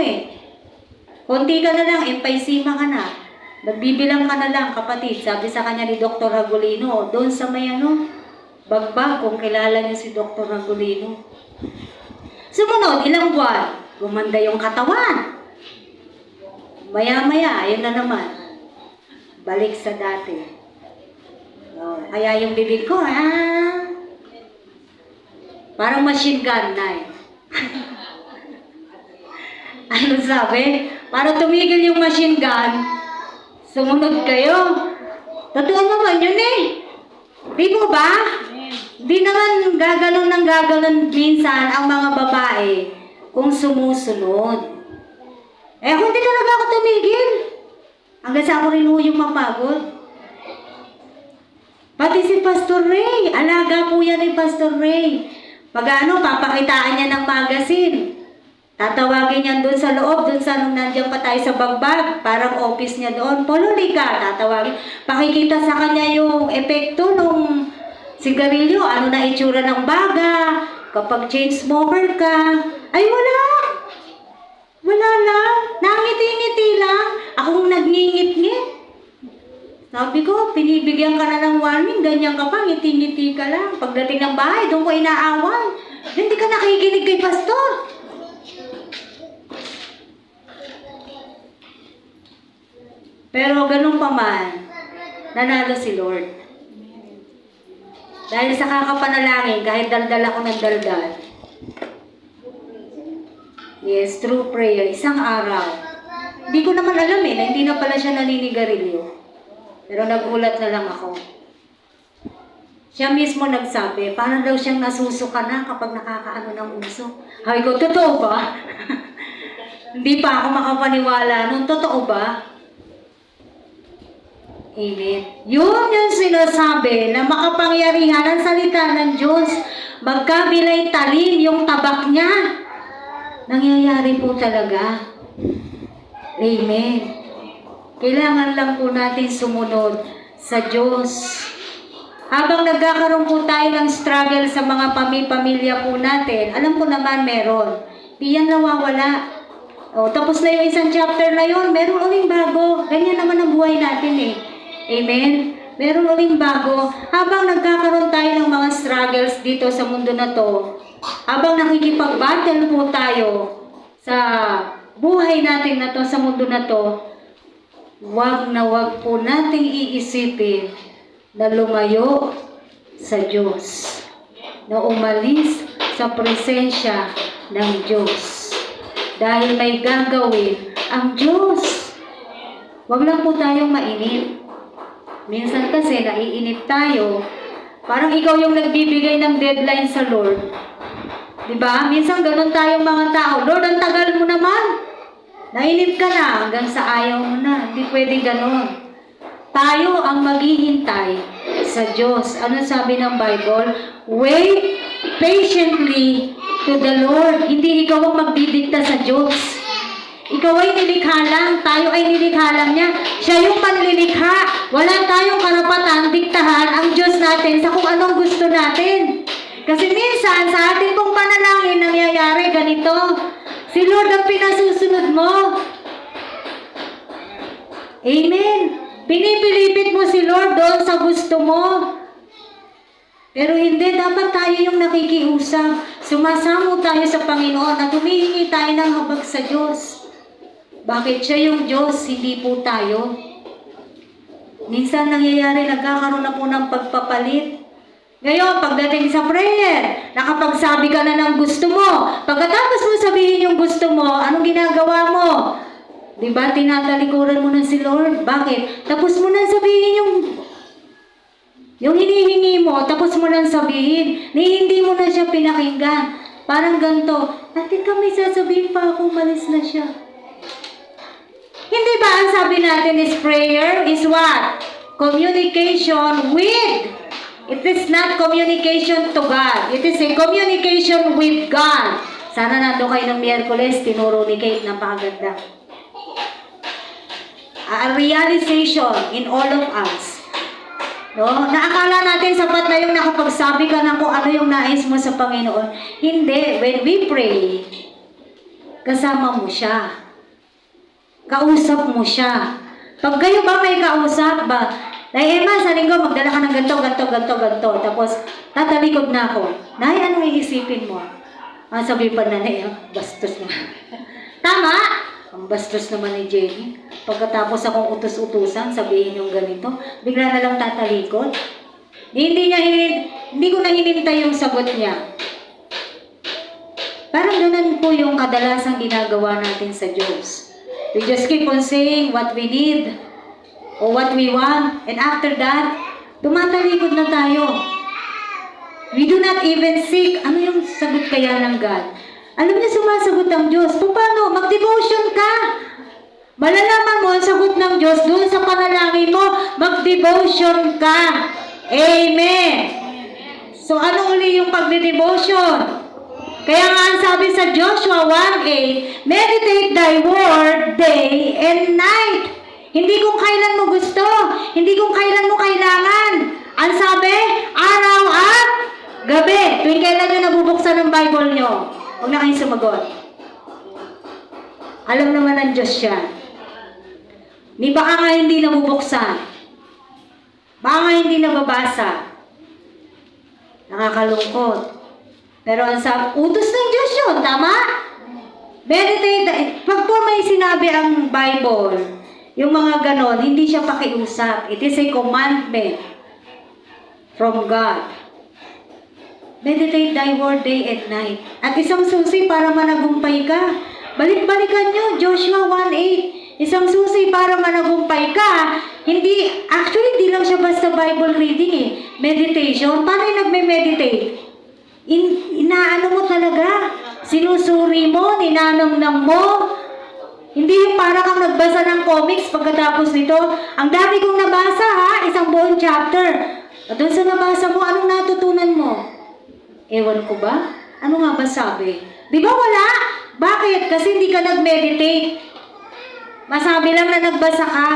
Konti ka na lang, empaisima ka na. Magbibilang ka na lang, kapatid. Sabi sa kanya ni Dr. Hagulino, doon sa may bagbag, kung kilala niyo si Dr. Hagulino. Sumunod, ilang buwan, gumanda yung katawan. Maya-maya, ayun na naman. Balik sa dati. Kaya yung bibig ko, parang machine gun na Ano sabi? Para tumigil yung machine gun, sumunod kayo. Totoo naman yun Di mo ba? Di naman gaganon minsan ang mga babae kung sumusunod. Kung di talaga ako tumigil, hanggang sa ako rin yung mapagod. Pati Pati si Pastor Ray, alaga po yan ni Pastor Ray. Pag papakitaan niya ng magazine. Tatawagin niyan doon sa loob, doon sa nung nandiyan pa tayo sa bagbag, parang office niya doon. Poluli ka, tatawagin. Pakikita sa kanya yung epekto nung sigarilyo, ano na itsura ng baga, kapag chain smoker ka. Ay wala! Wala lang. Nangiti-ngiti lang. Akong nagngingit-ngit. Sabi ko, pinibigyan ka na ng warning, ganyan ka pa, ngiti-ngiti ka lang. Pagdating ng bahay, doon ko inaaway. Hindi ka nakikinig kay Pastor. Pero ganun pa man, nanalo si Lord. Dahil sa kakapanalangin, kahit daldal ako ng daldal. Yes, through prayer, isang araw. Hindi ko naman alam na hindi na pala siya naninigarilyo. Pero nagulat na lang ako. Siya mismo nagsabi, parang daw siyang nasusuka na kapag nakakaano ng uso. Sabi ko, totoo ba? Hindi pa ako makapaniwala nun. Totoo ba? Amen. Yun yung sinasabi na makapangyarihan ang salita ng Diyos. Magkabilay talim yung tabak niya. Nangyayari po talaga. Amen. Kailangan lang po natin sumunod sa Diyos. Habang nagkakaroon po tayo ng struggle sa mga pamilya po natin, alam ko naman meron. Di yan nawawala. Tapos na yung isang chapter na yun, meron uling bago. Ganyan naman ang buhay natin eh. Amen? Meron uling bago. Habang nagkakaroon tayo ng mga struggles dito sa mundo na to, habang nakikipag-battle po tayo sa buhay natin na to, sa mundo na to, wag na wag po nating iisipin na lumayo sa Diyos, na umalis sa presensya ng Diyos. Dahil may gagawin ang Diyos. Wag lang po tayong mainip. Minsan kasi naiinip tayo, parang ikaw yung nagbibigay ng deadline sa Lord. Diba? Minsan ganun tayong mga tao. Lord, ang tagal mo naman. Nainip ka na hanggang sa ayaw mo na. Hindi pwedeng ganon. Tayo ang maghihintay sa Diyos. Ano sabi ng Bible? Wait patiently to the Lord. Hindi ikaw ang magdidikta sa Diyos. Ikaw ay nilikha lang. Tayo ay nilikha lang niya. Siya yung panlilikha. Wala tayong karapatang diktahan ang Diyos natin sa kung anong gusto natin. Kasi minsan sa ating pong panalangin nangyayari ganito. Si Lord ang pinasusunod mo. Amen. Pinipilipit mo si Lord doon sa gusto mo. Pero hindi, dapat tayo yung nakikiusap. Sumasamo tayo sa Panginoon at humihingi tayo ng habag sa Diyos. Bakit siya yung Diyos, hindi po tayo? Minsan nangyayari, nagkakaroon na po ng pagpapalit. Ngayon, pagdating sa prayer, nakapagsabi ka na ng gusto mo. Pagkatapos mo sabihin yung gusto mo, anong ginagawa mo? Diba, tinatalikuran mo na si Lord? Bakit? Tapos mo na sabihin yung hinihingi mo, tapos mo na sabihin, hindi mo na siya pinakinggan. Parang ganito, natin kami sasabihin pa ako, malis na siya. Hindi ba ang sabi natin is prayer is what? Communication with. It is not communication to God. It is a communication with God. Sana nando kayo ng Miyerkules, tinuro ni Kate, napakaganda. A realization in all of us. No? Naakala natin sapat na yung nakapagsabi ka na kung ano yung nais mo sa Panginoon. Hindi. When we pray, kasama mo siya. Kausap mo siya. Pag kayo ba may kausap ba? Nay, Emma, sa linggo, magdala ka ng ganto. Tapos, tatalikod na ako. Nay, anong iisipin mo? Sabi pa na, Nay, bastos na. Tama! Ang bastos naman ni Jenny. Pagkatapos akong utos-utusan, sabihin yung ganito, bigla na lang tatalikod. Hindi ko na hinintay yung sagot niya. Parang ganun po yung kadalasang ginagawa natin sa Diyos. We just keep on saying what we need, o what we want, and after that, tumatalikod na tayo. We do not even seek, ano yung sagot kaya ng God? Alam niyo, sumasagot ang Diyos. Paano? Mag-devotion ka. Malalaman mo ang sagot ng Diyos doon sa panalangin mo. Mag-devotion ka. Amen. So ano uli yung pagde-devotion? Kaya nga ang sabi sa Joshua 1:8, meditate thy word day and night. Hindi kung kailan mo gusto, hindi kung kailan mo kailangan. Ang sabi, araw at gabi. Tuwing kailan nyo nabubuksan ng Bible nyo? Huwag na kayong sumagot. Alam naman ng Diyos yan. Di baka nga hindi nabubuksan. Baka nga hindi nababasa. Nakakalungkot. Pero ang utos ng Diyos yun, tama? Meditate. Pag po may sinabi ang Bible, yung mga ganon, hindi siya pakiusap. It is a commandment from God. Meditate thy word day and night. At isang susi para managumpay ka. Balik-balikan nyo, Joshua 1:8. Isang susi para managumpay ka. Actually, hindi lang siya basta Bible reading eh. Meditation. Paano yung nagme-meditate? Inaano mo talaga. Sinusuri mo, ninanamnam mo. Hindi yung para kang nagbasa ng comics pagkatapos nito. Ang dami kong nabasa ha, isang buong chapter. At doon sa nabasa mo, anong natutunan mo? Ewan ko ba? Ano nga ba sabi? Di ba wala? Bakit? Kasi hindi ka nag-meditate. Masabi lang na nagbasa ka.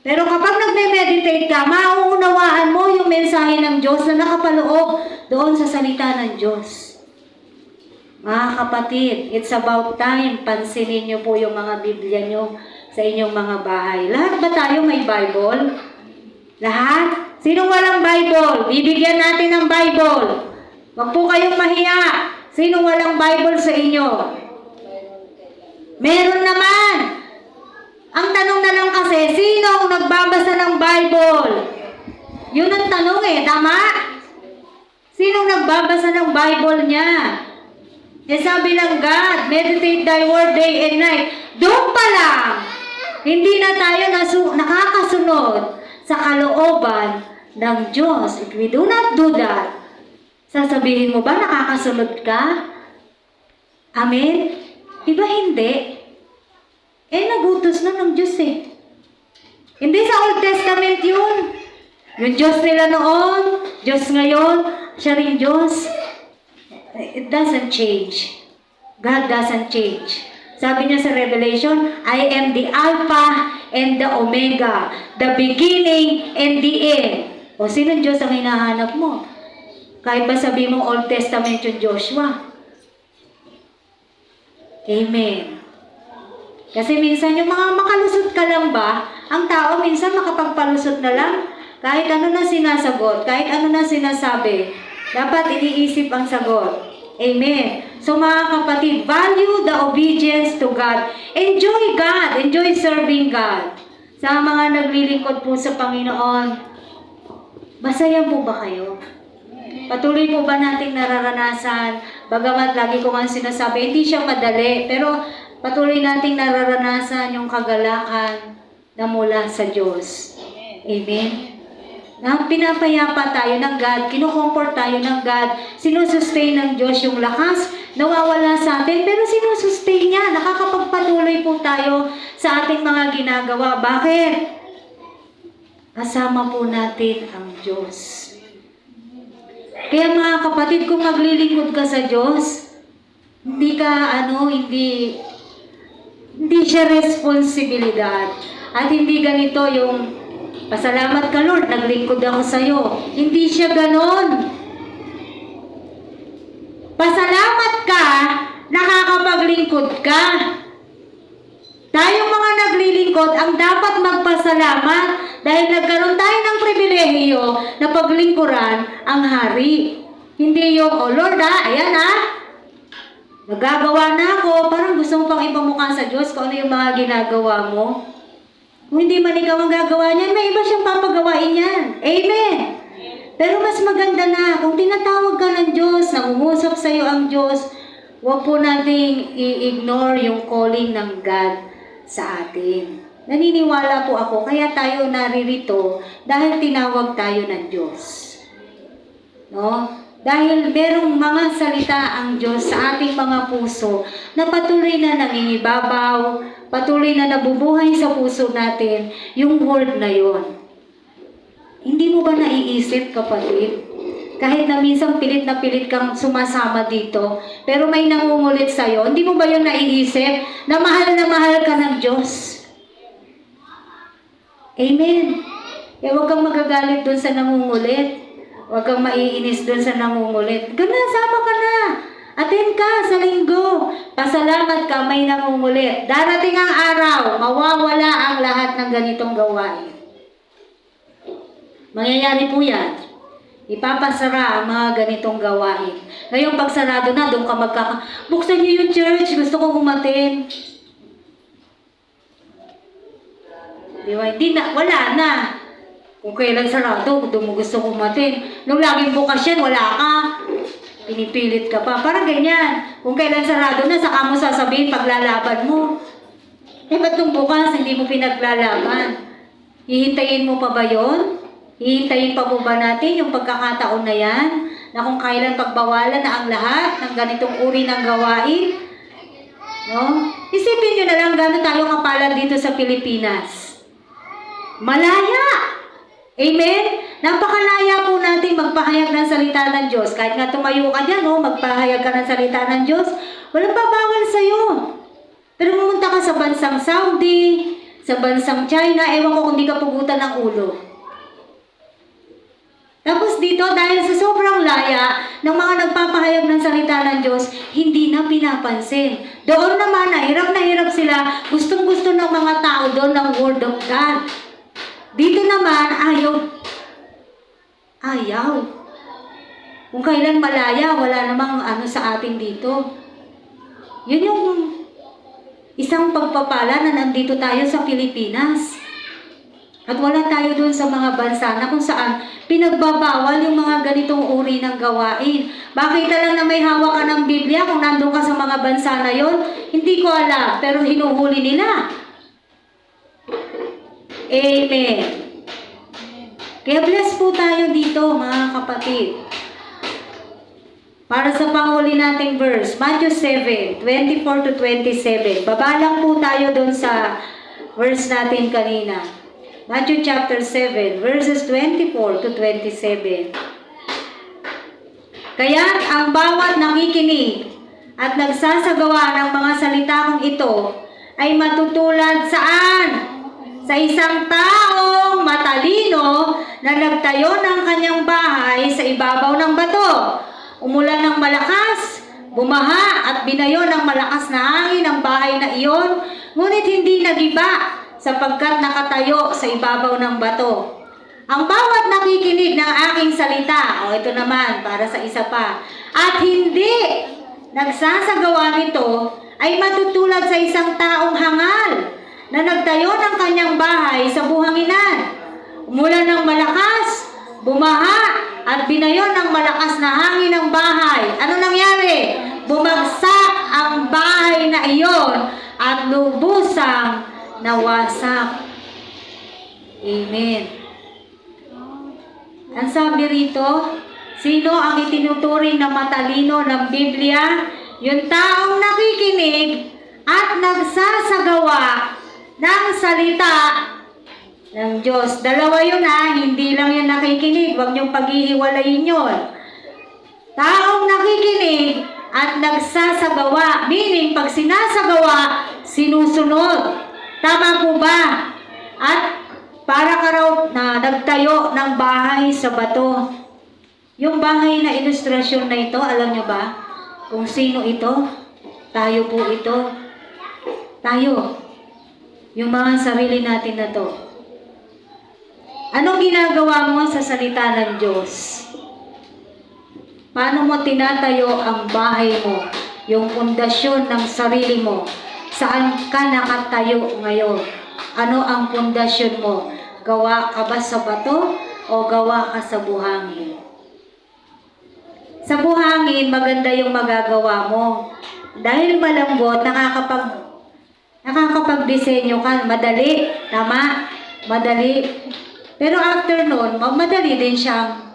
Pero kapag nagme-meditate ka, mauunawaan mo yung mensahe ng Diyos na nakapaloob doon sa salita ng Diyos. Mga kapatid, it's about time. Pansinin niyo po yung mga Biblia niyo sa inyong mga bahay. Lahat ba tayo may Bible? Lahat? Sinong walang Bible? Bibigyan natin ng Bible. Huwag po kayong mahiya. Sinong walang Bible sa inyo? Meron naman. Ang tanong na lang kasi, sino ang nagbabasa ng Bible? Yun ang tanong eh, tama? Sinong nagbabasa ng Bible niya? Eh sabi ng God, meditate thy word day and night. Doon pa lang, hindi na tayo nakakasunod sa kalooban ng Diyos. If we do not do that, sasabihin mo ba nakakasunod ka? Amen? Diba hindi? Nagutos na ng Diyos eh. Hindi sa Old Testament yun. Yung Diyos nila noon, Diyos ngayon, siya rin Diyos. It doesn't change. God doesn't change. Sabi niya sa Revelation, I am the Alpha and the Omega, the beginning and the end. O sino Diyos ang hinahanap mo? Kahit ba sabi mo Old Testament yung Joshua? Amen. Kasi minsan yung mga makalusot ka lang ba, ang tao minsan makapagpalusot na lang, kahit ano na sinasagot, kahit ano na sinasabi, dapat iniisip ang sagot. Amen. So mga kapatid, value the obedience to God. Enjoy God. Enjoy serving God. Sa mga naglilingkod po sa Panginoon, masaya po ba kayo? Patuloy po ba nating nararanasan? Bagamat lagi ko nga sinasabi, hindi siya madali, pero patuloy nating nararanasan yung kagalakan na mula sa Diyos. Amen? Na pinapayapa tayo ng God, kinukomfort tayo ng God, sinusustain ng Diyos yung lakas, nawawala sa atin, pero sinusustain niya, nakakapagpatuloy po tayo sa ating mga ginagawa. Bakit? Kasama po natin ang Diyos. Kaya mga kapatid, kung maglilingkod ka sa Diyos, hindi siya responsibilidad. At hindi ganito yung, pasalamat ka Lord, naglingkod ako sa'yo. Hindi siya ganon. Pasalamat ka, nakakapaglingkod ka. Tayong mga naglilingkod, ang dapat magpasalamat dahil nagkaroon tayo ng pribilehiyo na paglingkuran ang hari. Hindi yung, oh Lord ayan nagagawa na ako, parang gusto mo pang ipamukha sa Diyos kung ano yung mga ginagawa mo. Kung hindi man ikaw ang gagawa niyan, may iba siyang papagawain yan. Amen! Pero mas maganda na, kung tinatawag ka ng Diyos, nangungusap sa iyo ang Diyos, huwag po nating i-ignore yung calling ng God sa atin. Naniniwala po ako, kaya tayo naririto dahil tinawag tayo ng Diyos. No? Dahil merong mga salita ang Diyos sa ating mga puso na patuloy na nangingibabaw, patuloy na nabubuhay sa puso natin yung word na yon. Hindi mo ba naiisip, kapatid? Kahit na minsan pilit na pilit kang sumasama dito, pero may nangungulit sa'yo, hindi mo ba yun naiisip na mahal ka ng Diyos? Amen. Kaya huwag kang magagalit doon sa nangungulit. Huwag kang maiinis doon sa nangungulit. Gana, sama ka na. Attend ka sa linggo. Pasalamat ka, may nangungulit. Darating ang araw, mawawala ang lahat ng ganitong gawain. Mangyayari po yan. Ipapasara ang mga ganitong gawain. Ngayon, pag sarado na, doon ka buksan niyo yung church, gusto kong umatin. Di ba? Hindi na, wala na. Kung kailan sarado, doon mo gusto kong umatin. Nung laging bukas yan, wala ka. Pinipilit ka pa. Parang ganyan. Kung kailan sarado na, saka mo sasabihin paglalaban mo. Ba't nung bukas, hindi mo pinaglalaban? Hihintayin mo pa ba yun? Hihintayin pa po ba natin yung pagkakataon na yan? Na kung kailan pagbawalan na ang lahat ng ganitong uri ng gawain? No? Isipin nyo na lang gano'n tayo kapalad dito sa Pilipinas. Malaya! Amen? Napakalaya po natin magpahayag ng salita ng Diyos. Kahit nga tumayo ka dyan, no? Magpahayag ka ng salita ng Diyos, walang babawal sa'yo. Pero pumunta ka sa bansang Saudi, sa bansang China, ewan ko kung di ka pugutan ng ulo. Tapos dito, dahil sa sobrang laya ng mga nagpapahayag ng salita ng Diyos, hindi na pinapansin. Doon naman, na hirap sila, gustong-gusto ng mga tao doon ng Word of God. Dito naman, ayaw. Kung kailan malaya, wala namang ano sa atin dito. Yun yung isang pagpapala na nandito tayo sa Pilipinas. At wala tayo dun sa mga bansa na kung saan pinagbabawal yung mga ganitong uri ng gawain. Makita lang na may hawak ka ng Biblia kung nandun ka sa mga bansa na yon, hindi ko alam, pero hinuhuli nila. Amen. Kaya bless po tayo dito, mga kapatid. Para sa panghuli nating verse, Matthew 7, 24 to 27. Baba lang po tayo doon sa verse natin kanina. Matthew chapter 7, verses 24 to 27. Kaya ang bawat nakikinig at nagsasagawa ng mga salita kong ito ay matutulad saan? Sa isang taong matalino na nagtayo ng kanyang bahay sa ibabaw ng bato. Umulan ng malakas, bumaha at binayo ng malakas na hangin ang bahay na iyon, ngunit hindi nagiba sapagkat nakatayo sa ibabaw ng bato. Ang bawat nakikinig ng aking salita, ito naman para sa isa pa, at hindi nagsasagawa nito ay matutulad sa isang taong hangal na nagtayo ng kanyang bahay sa buhanginan. Umulan ng malakas, bumaha, at binayo ng malakas na hangin ang bahay. Ano nangyari? Bumagsak ang bahay na iyon at lubusang nawasak. Amen. Ang sabi rito, sino ang itinuturing na matalino ng Biblia? Yung taong nakikinig at nagsasagawa ng salita ng Diyos. Dalawa yun hindi lang yung nakikinig. Huwag niyong paghihiwalayin yun. Taong nakikinig at nagsasagawa. Meaning, pag sinasagawa, sinusunod. Tama po ba? At para ka raw na nagtayo ng bahay sa bato. Yung bahay na ilustrasyon na ito, alam niyo ba? Kung sino ito? Tayo po ito. Tayo. Yung mga sarili natin na to. Anong ginagawa mo sa salita ng Diyos? Paano mo tinatayo ang bahay mo? Yung pundasyon ng sarili mo? Saan ka nakatayo ngayon? Ano ang pundasyon mo? Gawa ka ba sa bato o gawa ka sa buhangin? Sa buhangin, maganda yung magagawa mo. Dahil malambot, nakakapag-disenyo ka, madali, tama? Madali. Pero after nun, madali din siyang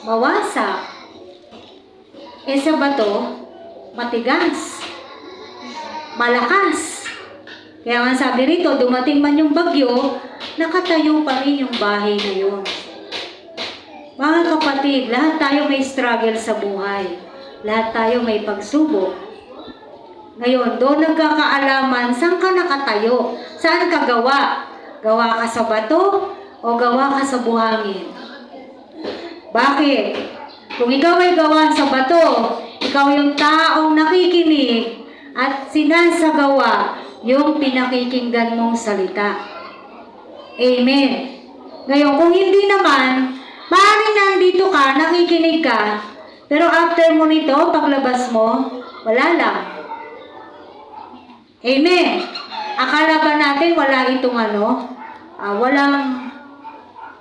mawasak. Sa bato, matigas, malakas. Kaya nga sabi rito, dumating man yung bagyo, nakatayo pa rin yung bahay na yun. kapatid, lahat tayo may struggle sa buhay. Lahat tayo may pagsubok. Ngayon, doon nagkakaalaman, saan ka nakatayo? Saan ka gawa? Gawa ka sa bato o gawa ka sa buhangin? Bakit? Kung ikaw ay gawa sa bato, ikaw yung taong nakikinig at sinasagawa yung pinakikinggan mong salita. Amen. Ngayon, kung hindi naman, maaaring nandito ka, nakikinig ka, pero after mo nito, paglabas mo, wala lang. Amen. Akala ba natin wala itong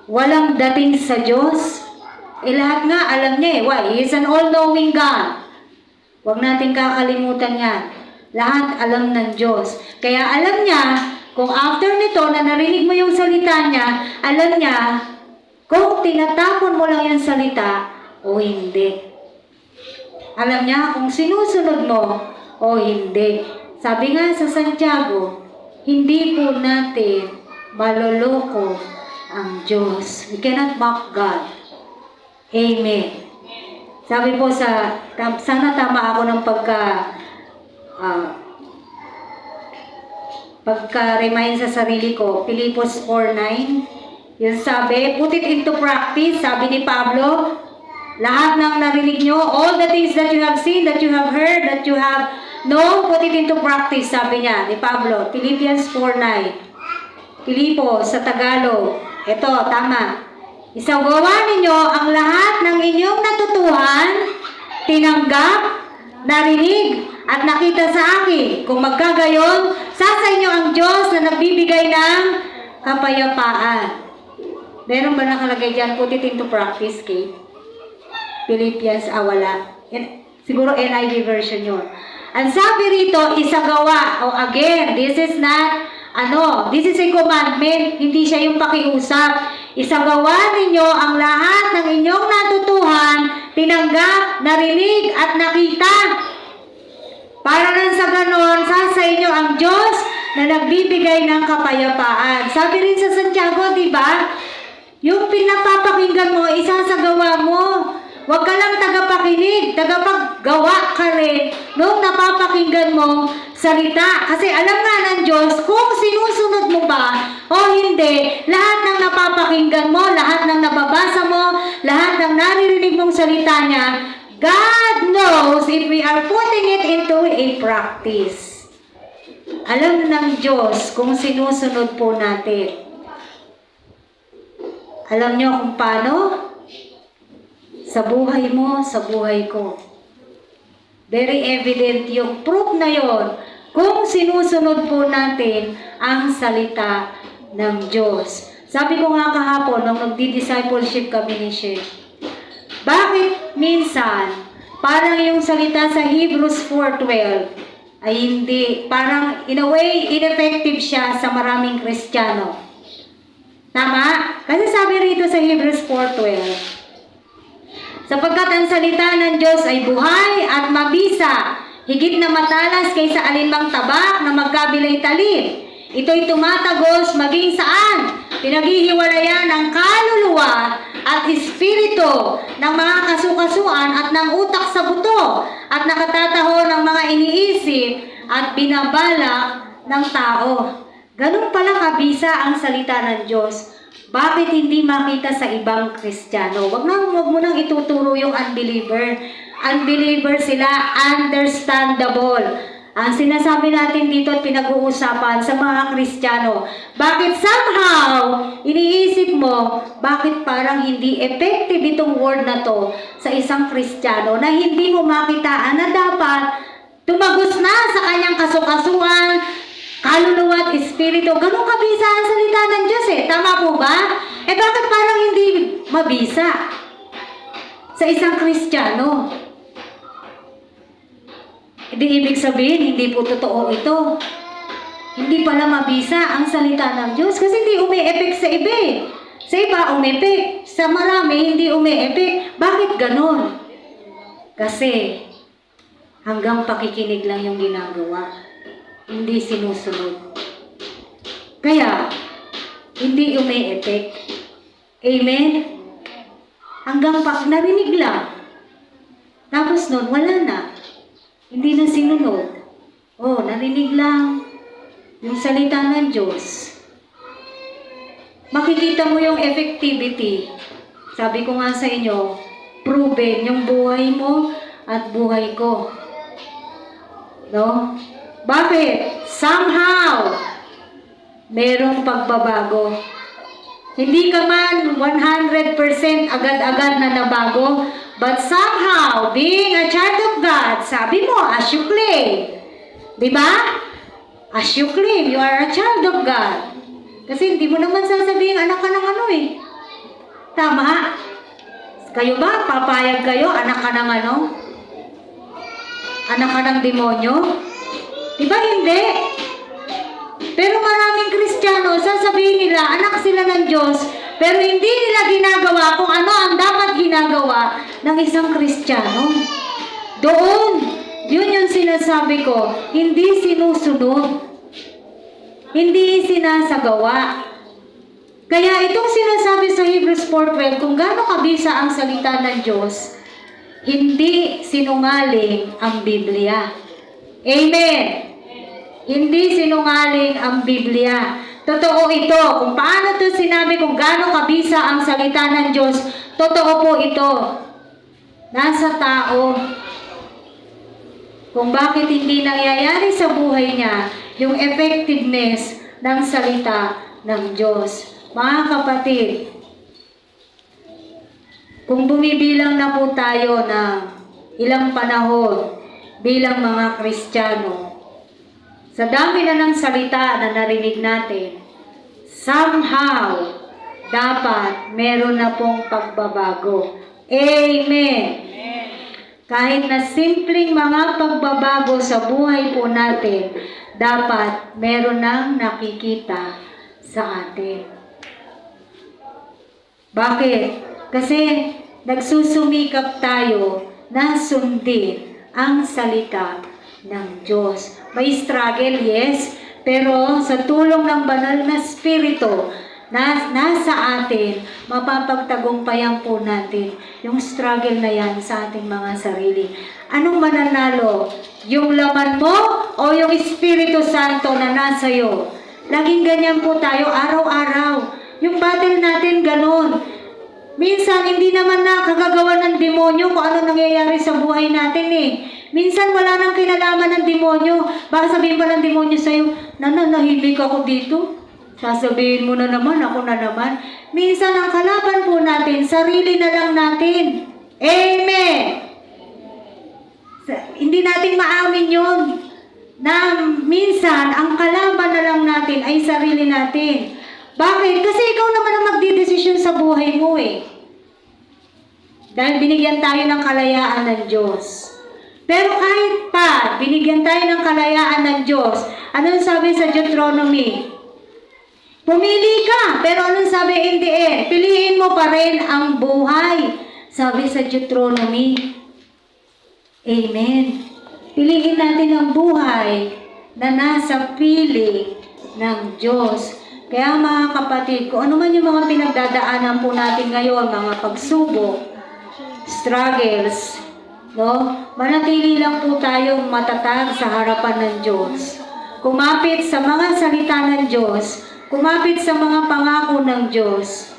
walang dating sa Diyos? Lahat nga, alam niya Why? He is an all-knowing God. Huwag natin kakalimutan yan. Lahat alam ng Diyos. Kaya alam niya, kung after nito na narinig mo yung salita niya, alam niya kung tinatapon mo lang yung salita o hindi. Alam niya kung sinusunod mo o hindi. Sabi nga sa Santiago, hindi po natin maloloko ang Diyos. We cannot mock God. Amen. Sabi po sana tama ako ng pagka-remind sa sarili ko, Filipos 4:9. Yung sabi, put it into practice, sabi ni Pablo, lahat ng narinig nyo, all the things that you have seen, that you have heard, that you have known, put it into practice, sabi niya, ni Pablo, Philippians 4:9. Filipos sa Tagalog, ito, tama. Isagawa ninyo ang lahat ng inyong natutuhan, tinanggap, narinig, at nakita sa akin. Kung magkagayon, sa inyo ang Diyos na nagbibigay ng kapayapaan. Meron ba nakalagay dyan? Put it into practice, Kate? Philippians, wala. Siguro NIV version yun. Ang sabi rito, isagawa. Again, this is a commandment. Hindi siya yung pakiusap. Isagawa ninyo ang lahat ng inyong natutuhan, tinanggap, narinig, at nakita. Para lang sa ganon, sa inyo ang Diyos na nagbibigay ng kapayapaan. Sabi rin sa Santiago, di ba? Yung pinapapakinggan mo, isasagawa mo. Huwag ka lang tagapakinig, tagapaggawa ka rin nung napapakinggan mo salita. Kasi alam nga ng Diyos kung sinusunod mo ba o hindi, lahat ng napapakinggan mo, lahat ng nababasa mo, lahat ng naririnig mong salita niya, God knows if we are putting it into a practice. Alam ng Diyos kung sinusunod po natin. Alam niyo kung paano? Sa buhay mo, sa buhay ko. Very evident yung proof na yon kung sinusunod po natin ang salita ng Diyos. Sabi ko nga kahapon, nung nagdi-discipleship kami ni Chef, bakit minsan, parang yung salita sa Hebrews 4:12 ay hindi, parang in a way, ineffective siya sa maraming Kristiyano. Tama? Kasi sabi rito sa Hebrews 4:12, sapagkat ang salita ng Diyos ay buhay at mabisa, higit na matalas kaysa alinmang tabak na magkabilay talim. Ito'y tumatagos maging saan, pinaghihiwalayan ng kaluluwa at espiritu ng mga kasukasuan at ng utak sa buto at nakatataho ng mga iniisip at binabalak ng tao. Ganun pala kabisa ang salita ng Diyos. Bakit hindi makita sa ibang Kristiyano? Wag mo nang ituturo yung unbeliever. Unbeliever sila, understandable. Ang sinasabi natin dito at pinag-uusapan sa mga Kristiyano, bakit somehow iniisip mo, bakit parang hindi effective itong word na to sa isang Kristiyano na hindi mo makitaan na dapat tumagos na sa kanyang kasukasuan, kaluluwa at espiritu. Ganun kabisa ang salita ng Diyos Tama po ba? Bakit parang hindi mabisa sa isang Kristiyano? Di ibig sabihin, hindi po totoo ito. Hindi pala mabisa ang salita ng Diyos kasi hindi umi-effect sa iba Sa iba, umi-effect. Sa marami, hindi umi-effect. Bakit ganon? Kasi hanggang pakikinig lang yung ginagawa. Hindi sinusunod. Kaya, hindi umi-effect. Amen? Hanggang narinig lang. Tapos nun, wala na. Hindi na sinunod. Oh, narinig lang yung salita ng Diyos. Makikita mo yung effectivity. Sabi ko nga sa inyo, proven yung buhay mo at buhay ko. No? Bakit? Somehow, merong pagbabago. Hindi ka man 100% agad-agad na nabago, but somehow, being a child of God, sabi mo, as you claim. Diba? As you claim, you are a child of God. Kasi hindi mo naman sasabihin, anak ka ng ano eh. Tama? Kayo ba? Papayag kayo? Anak ka ng ano? Anak ka ng demonyo? Diba hindi? Pero maraming Kristiyano, sasabihin nila, anak sila ng Diyos, pero hindi nila ginagawa kung ano ang dapat ginagawa ng isang Kristiyano. Doon, yun yung sinasabi ko, hindi sinusunod. Hindi sinasagawa. Kaya itong sinasabi sa Hebrews 4:12, kung gaano kabisa ang salita ng Diyos, hindi sinungaling ang Biblia. Amen! Hindi sinungaling ang Biblia. Totoo ito. Kung paano ito sinabi, kung gaano kabisa ang salita ng Diyos, totoo po ito. Nasa tao. Kung bakit hindi nangyayari sa buhay niya yung effectiveness ng salita ng Diyos. Mga kapatid, kung bumibilang na po tayo ng ilang panahon bilang mga Kristiyano, sa dami na ng salita na narinig natin, somehow, dapat meron na pong pagbabago. Amen. Kahit na simpleng mga pagbabago sa buhay po natin, dapat meron nang nakikita sa atin. Bakit? Kasi nagsusumikap tayo na sundin ang salita ng Diyos. May struggle, yes, pero sa tulong ng banal na Espiritu na nasa atin, mapapagtagumpayan po natin yung struggle na yan sa ating mga sarili. Anong mananalo? Yung laman mo o yung Espiritu Santo na nasa iyo? Laging ganyan po tayo araw-araw. Yung battle natin ganon. Minsan, hindi naman nakagagawa ng demonyo kung ano nangyayari sa buhay natin eh. Minsan, wala nang kinalaman ng demonyo. Baka sabihin pa ng demonyo sa'yo, nahibig ako dito. Sasabihin mo na naman, ako na naman. Minsan, ang kalaban po natin, sarili na lang natin. Amen! Hindi natin maamin yun. Na minsan, ang kalaban na lang natin ay sarili natin. Bakit? Kasi ikaw naman ang magdidesisyon sa buhay mo eh. Dahil binigyan tayo ng kalayaan ng Diyos. Pero kahit pa, binigyan tayo ng kalayaan ng Diyos, anong sabi sa Deuteronomy? Pumili ka, pero anong sabi in the end? Piliin mo pa rin ang buhay. Sabi sa Deuteronomy. Amen. Piliin natin ang buhay na nasa piling ng Diyos. Kaya mga kapatid, kung ano man yung mga pinagdadaanan po natin ngayon, mga pagsubok, struggles, no? Manatili lang po tayong matatag sa harapan ng Diyos. Kumapit sa mga salita ng Diyos, kumapit sa mga pangako ng Diyos.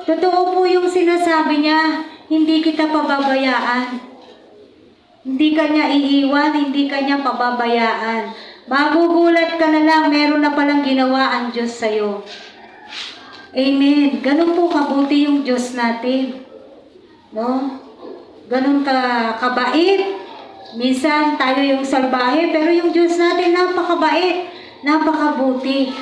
Totoo po yung sinasabi niya, hindi kita pababayaan. Hindi ka niya iiwan, hindi ka niya pababayaan. Magugulat ka na lang, meron na palang ginawa ang Diyos sa'yo. Amen. Ganun po kabuti yung Diyos natin. No? Ganun kabait. Minsan tayo yung salbahe, pero yung Diyos natin napakabait, napakabuti.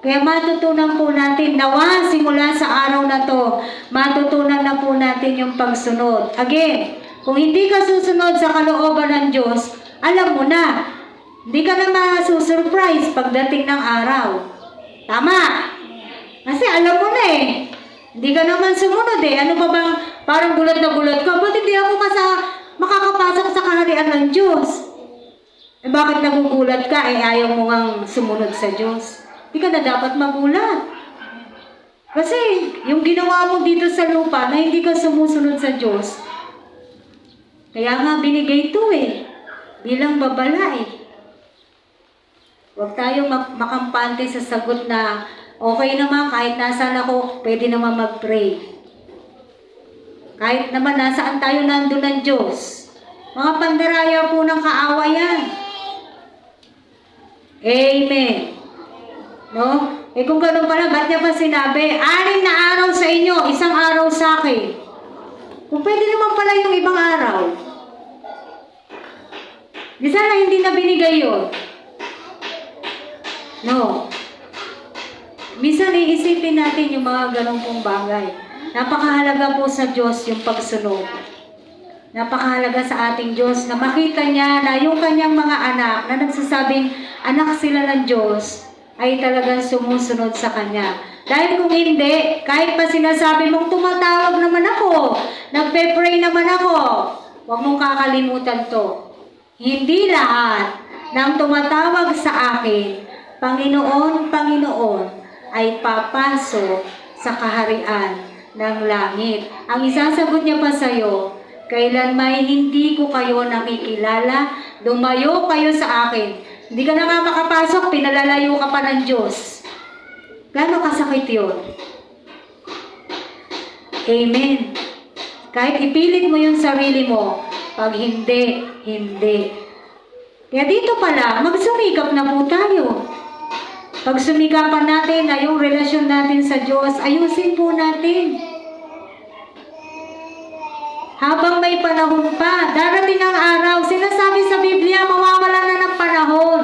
Kaya matutunan po natin, nawa simula sa araw na to, matutunan na po natin yung pagsunod. Again, kung hindi ka susunod sa kalooban ng Diyos, alam mo na, hindi ka na masusurprise pagdating ng araw. Tama? Kasi alam mo na eh. Hindi ka naman sumunod eh. Ano pa bang parang gulat na gulat ka? Ba't hindi ako makakapasok sa kaharian ng Diyos? Eh bakit nagugulat ka? Eh ayaw mo ngang sumunod sa Diyos. Hindi ka na dapat magulat. Kasi yung ginawa mo dito sa lupa na hindi ka sumusunod sa Diyos, kaya nga binigay ito eh, bilang babala eh. Huwag tayong makampante sa sagot na okay naman kahit nasaan ako, pwede naman mag-pray. Kahit naman nasaan tayo nandun ng Diyos. Mga pandaraya po ng kaawayan. Amen. No? Eh kung gano'n pala, ba't niya pa sinabi, 6 na araw sa inyo, 1 araw sa akin. Kung pwede naman pala yung ibang araw. Di sana hindi na binigay yun. No. Minsan iisipin natin yung mga ganong pong bagay. Napakahalaga po sa Diyos yung pagsunod. Napakahalaga sa ating Diyos na makita niya na yung kanyang mga anak na nagsasabing anak sila ng Diyos ay talagang sumusunod sa Kanya. Dahil kung hindi, kahit pa sinasabi mong tumatawag naman ako, nagpe-pray naman ako, huwag mong kakalimutan to. Hindi lahat ng tumatawag sa akin, Panginoon, Panginoon, ay papasok sa kaharian ng langit. Ang isasagot niya pa sa'yo, kailan may hindi ko kayo nakikilala, lumayo kayo sa akin. Hindi ka na nga makapasok, pinalalayo ka pa ng Diyos. Gano'ng kasakit yun? Amen. Kahit ipilit mo yung sarili mo, pag hindi, hindi. Kaya dito pala, magsumikap na po tayo. Pag sumikapan natin na yung relasyon natin sa Diyos, ayusin po natin. Habang may panahon pa, darating ang araw, sinasabi sa Biblia, mawawala na ng panahon.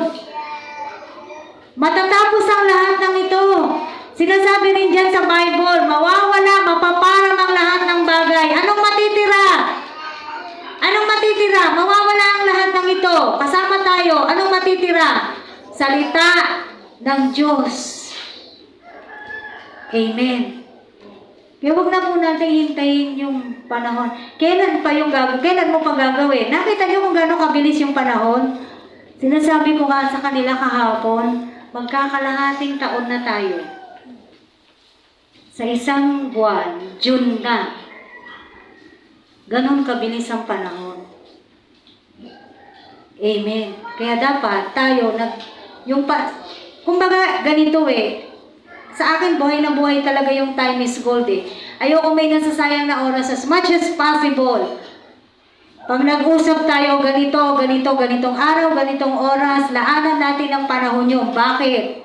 Matatapos ang lahat ng ito. Sinasabi rin dyan sa Bible, mawawala, mapaparang ang lahat ng bagay. Anong matitira? Anong matitira? Mawawala ang lahat ng ito. Kasama tayo. Anong matitira? Salita ng Diyos. Amen. Kaya huwag na po natin hintayin yung panahon. Kailan pa yung gagawin? Kailan mo pa gagawin? Nakita niyo kung gano'ng kabilis yung panahon? Sinasabi ko nga sa kanila kahapon, magkakalahating taon na tayo. Sa 1 buwan, June na. Ganon kabilis ang panahon. Amen. Kaya dapat tayo, kumbaga ganito eh, sa akin, buhay na buhay talaga yung time is gold eh. Ayoko may nasasayang na oras as much as possible. Pag nag-usap tayo, ganitong araw, ganitong oras, laanan natin ang panahon nyo. Bakit?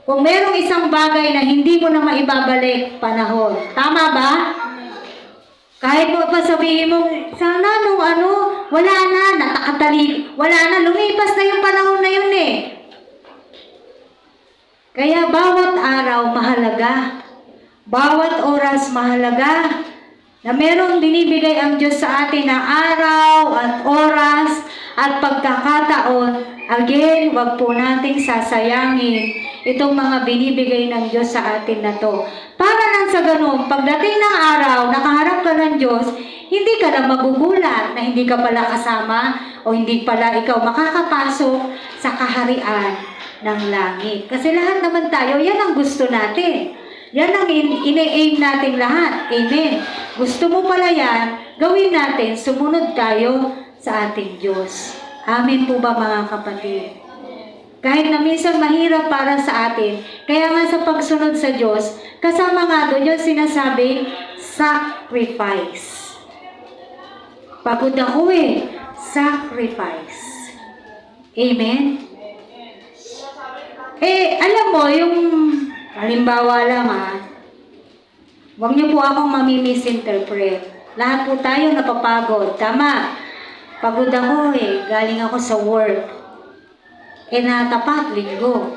Kung merong isang bagay na hindi mo na maibabalik, panahon. Tama ba? Kahit mo pa sabihin mo, sana nung wala na, wala na, lumipas na yung panahon na yun eh. Kaya bawat araw mahalaga, bawat oras mahalaga, na merong binibigay ang Diyos sa atin na araw at oras at pagkakataon. Again, wag po nating sasayangin itong mga binibigay ng Diyos sa atin na to. Para nang sa ganun, pagdating ng araw, nakaharap ka ng Diyos, hindi ka na magugulat na hindi ka pala kasama o hindi pala ikaw makakapasok sa kaharian ng langit. Kasi lahat naman tayo, yan ang gusto natin. Yan ang ine-aim natin lahat. Amen. Gusto mo pala yan, gawin natin, sumunod tayo sa ating Diyos. Amen po ba mga kapatid? Kahit na minsan mahirap para sa atin, kaya nga sa pagsunod sa Diyos, kasama nga doon yung sinasabing sacrifice. Pagod ako eh, sacrifice. Amen? Alam mo, yung halimbawa lang huwag niyo po akong mami-misinterpret. Lahat po tayo napapagod. Tama. Pagod ako eh. Galing ako sa work. Natapat, linggo.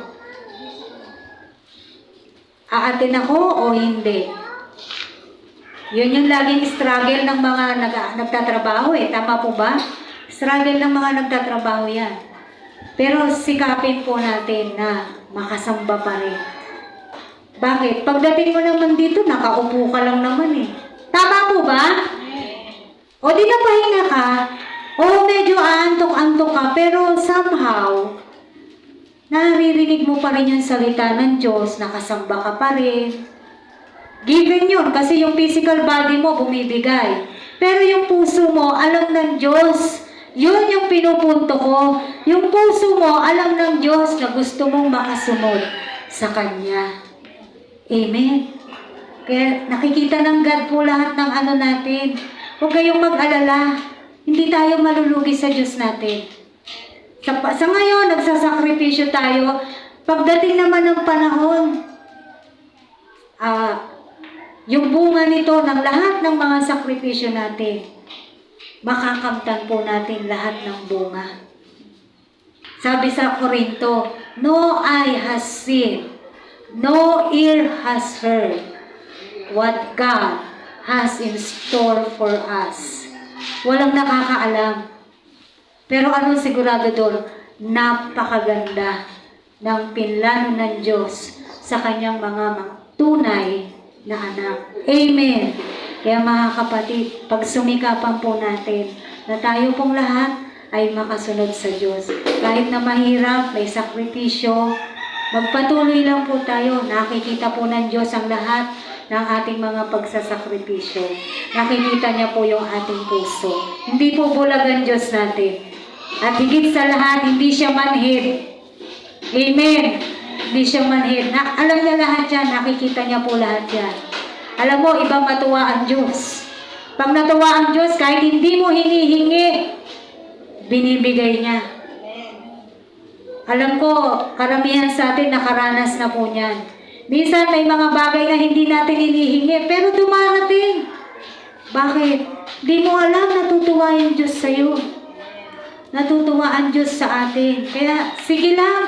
Aatin ako o hindi? Yun yung laging struggle ng mga nagtatrabaho eh. Tama po ba? Struggle ng mga nagtatrabaho yan. Pero sikapin po natin na makasamba pa rin. Bakit? Pagdating mo naman dito, nakaupo ka lang naman eh. Tama po ba? O di na pahinga ka, o medyo aantok-antok ka, pero somehow, naririnig mo pa rin yung salita ng Diyos, nakasamba ka pa rin. Given yun, kasi yung physical body mo bumibigay. Pero yung puso mo, alam ng Diyos. Yun yung pinupunto ko. Yung puso mo, alam ng Diyos na gusto mong makasunod sa Kanya. Amen. Kaya nakikita ng God po lahat ng ano natin. Huwag kayong mag-alala. Hindi tayo malulugi sa Diyos natin. Sa ngayon, nagsasakripisyo tayo. Pagdating naman ng panahon, yung bunga nito ng lahat ng mga sakripisyo natin, makakamtan po natin lahat ng bunga. Sabi sa Korinto, no eye has seen, no ear has heard what God has in store for us. Walang nakakaalam. Pero anong sigurado doon? Napakaganda ng pinlano ng Diyos sa kanyang mga tunay na anak. Amen. Kaya mga kapatid, pag sumikapan po natin na tayo pong lahat ay makasunod sa Diyos. Kahit na mahirap, may sakripisyo, magpatuloy lang po tayo. Nakikita po ng Diyos ang lahat ng ating mga pagsasakripisyo. Nakikita niya po yung ating puso. Hindi po bulag ang Diyos natin. At higit sa lahat, hindi siya manhid. Amen. Hindi siya manhid. Alam niya lahat yan. Nakikita niya po lahat yan. Alam mo, ibang matuwa ang Diyos. Pag natuwa ang Diyos, kahit hindi mo hinihingi, binibigay niya. Alam ko, karamihan sa atin nakaranas na po niyan. Minsan may mga bagay na hindi natin hinihingi, pero dumarating. Bakit? Di mo alam, natutuwa yung Diyos sa'yo. Natutuwa ang Diyos sa atin. Kaya, sige lang,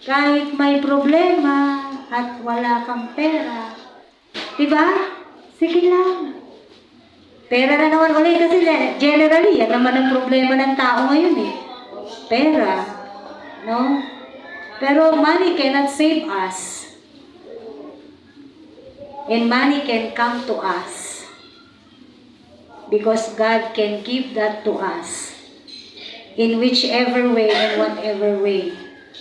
kahit may problema at wala kang pera. Diba? Sige lang. Pera na naman ulit kasi generally, yan naman ang problema ng tao ngayon eh. Pera. No? Pero money cannot save us. And money can come to us. Because God can give that to us. In whichever way and whatever way.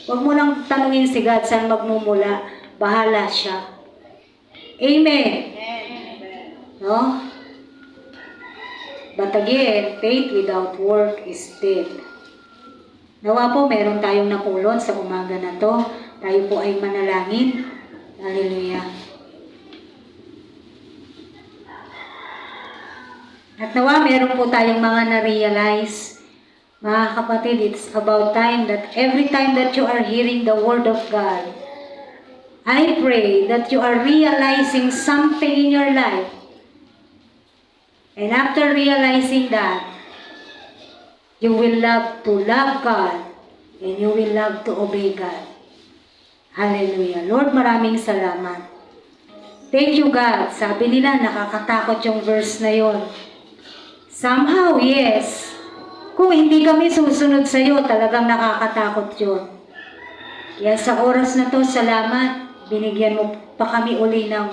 Huwag mo lang tanungin si God saan magmumula. Bahala siya. Amen. No? But again, faith without work is dead. Nawa po, meron tayong napulot sa umaga na to. Tayo po ay manalangin. Hallelujah. At nawa, meron po tayong mga na-realize. Mga kapatid, it's about time that every time that you are hearing the Word of God, I pray that you are realizing something in your life. And after realizing that, you will love to love God and you will love to obey God. Hallelujah. Lord, maraming salamat. Thank you, God. Sabi nila, nakakatakot yung verse na yon. Somehow, yes. Kung hindi kami susunod sa iyo, talagang nakakatakot yun. Kaya sa oras na to, salamat. Binigyan mo pa kami uli ng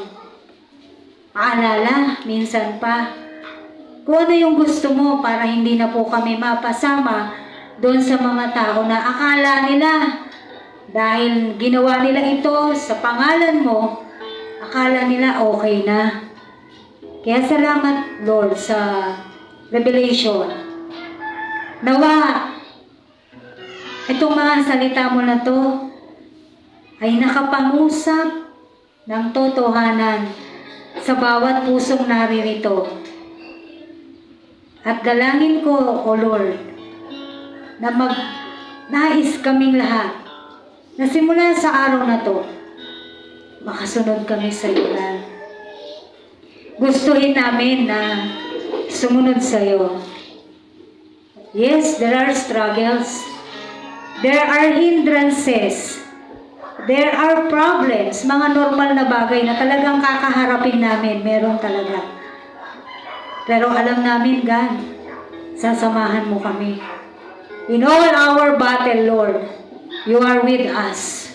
paalala, minsan pa. Kung ano yung gusto mo para hindi na po kami mapasama doon sa mga tao na akala nila dahil ginawa nila ito sa pangalan mo, akala nila okay na. Kaya salamat, Lord, sa revelation. Nawa, itong mga salita mo na to ay nakapangusap ng totohanan sa bawat pusong naririto. At dalangin ko, O Lord, na nais kaming lahat na simula sa araw na to, makasunod kami sa iyo. Gustuhin namin na sumunod sa iyo. Yes, there are struggles. There are hindrances. There are problems. Mga normal na bagay na talagang kakaharapin namin. Meron talaga. Pero alam namin, God, sasamahan mo kami. In all our battle, Lord, you are with us.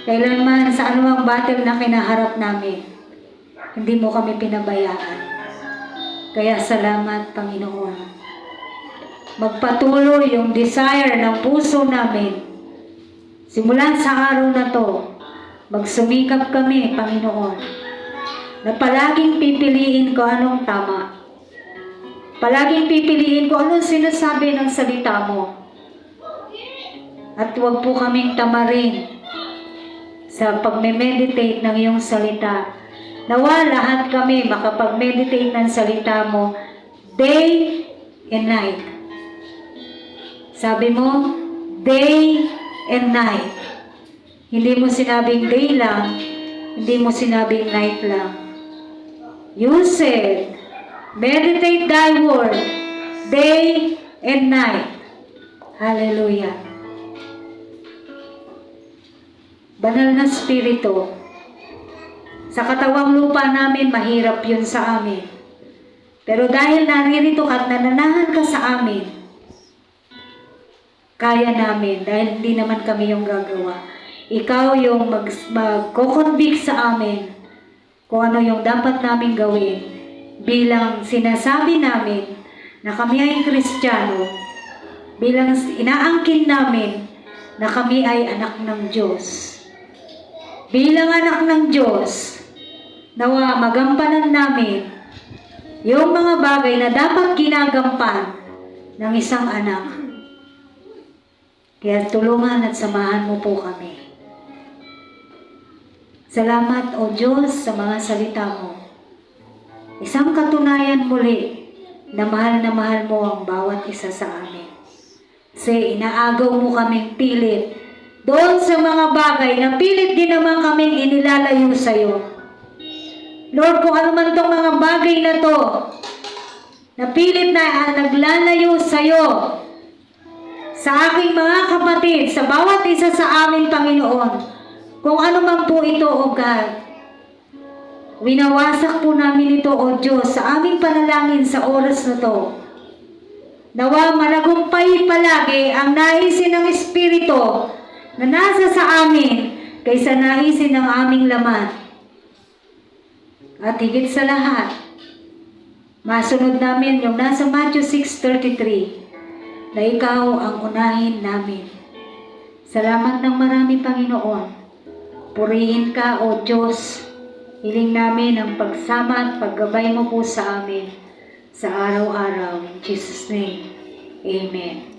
Kailanman sa anumang battle na kinaharap namin, hindi mo kami pinabayaan. Kaya salamat, Panginoon. Magpatuloy yung desire ng puso namin. Simulan sa araw na to, magsumikap kami, Panginoon, na palaging pipiliin ko anong tama. Palaging pipiliin ko anong sinasabi ng salita mo. At huwag po kaming tamarin sa pagme-meditate ng iyong salita. Nawa lahat kami makapag-meditate ng salita mo day and night. Sabi mo, day and night. Hindi mo sinabing day lang, hindi mo sinabing night lang. You said, meditate thy word, day and night. Hallelujah. Banal na Espiritu, sa katawang lupa namin, mahirap yun sa amin. Pero dahil naririto ka at nananahan ka sa amin, kaya namin dahil hindi naman kami yung gagawa. Ikaw yung mag-convict sa amin kung ano yung dapat namin gawin bilang sinasabi namin na kami ay Kristiyano, bilang inaangkin namin na kami ay anak ng Diyos. Bilang anak ng Diyos, nawa magampanan namin yung mga bagay na dapat ginagampan ng isang anak. Kaya tulungan at samahan mo po kami. Salamat, O Diyos, sa mga salita mo. Isang katunayan muli na mahal mo ang bawat isa sa amin. Kasi inaagaw mo kaming pilit doon sa mga bagay na pilit din naman kaming inilalayo sa iyo. Lord, kung ano man tong mga bagay na to, na pilit na naglalayo sa iyo, sa aking mga kapatid, sa bawat isa sa amin, Panginoon, kung ano man po ito, O God, winawasak po namin ito, O Diyos, sa aming panalangin sa oras na to. Nawa malagumpay palagi ang naisin ng Espiritu na nasa sa amin kaysa naisin ng aming laman. At higit sa lahat, masunod namin yung nasa Matthew 6:33 na ikaw ang unahin namin. Salamat ng marami, Panginoon. Purihin ka, O Diyos. Hiling namin ang pagsama at paggabay mo po sa amin sa araw-araw. In Jesus' name, Amen.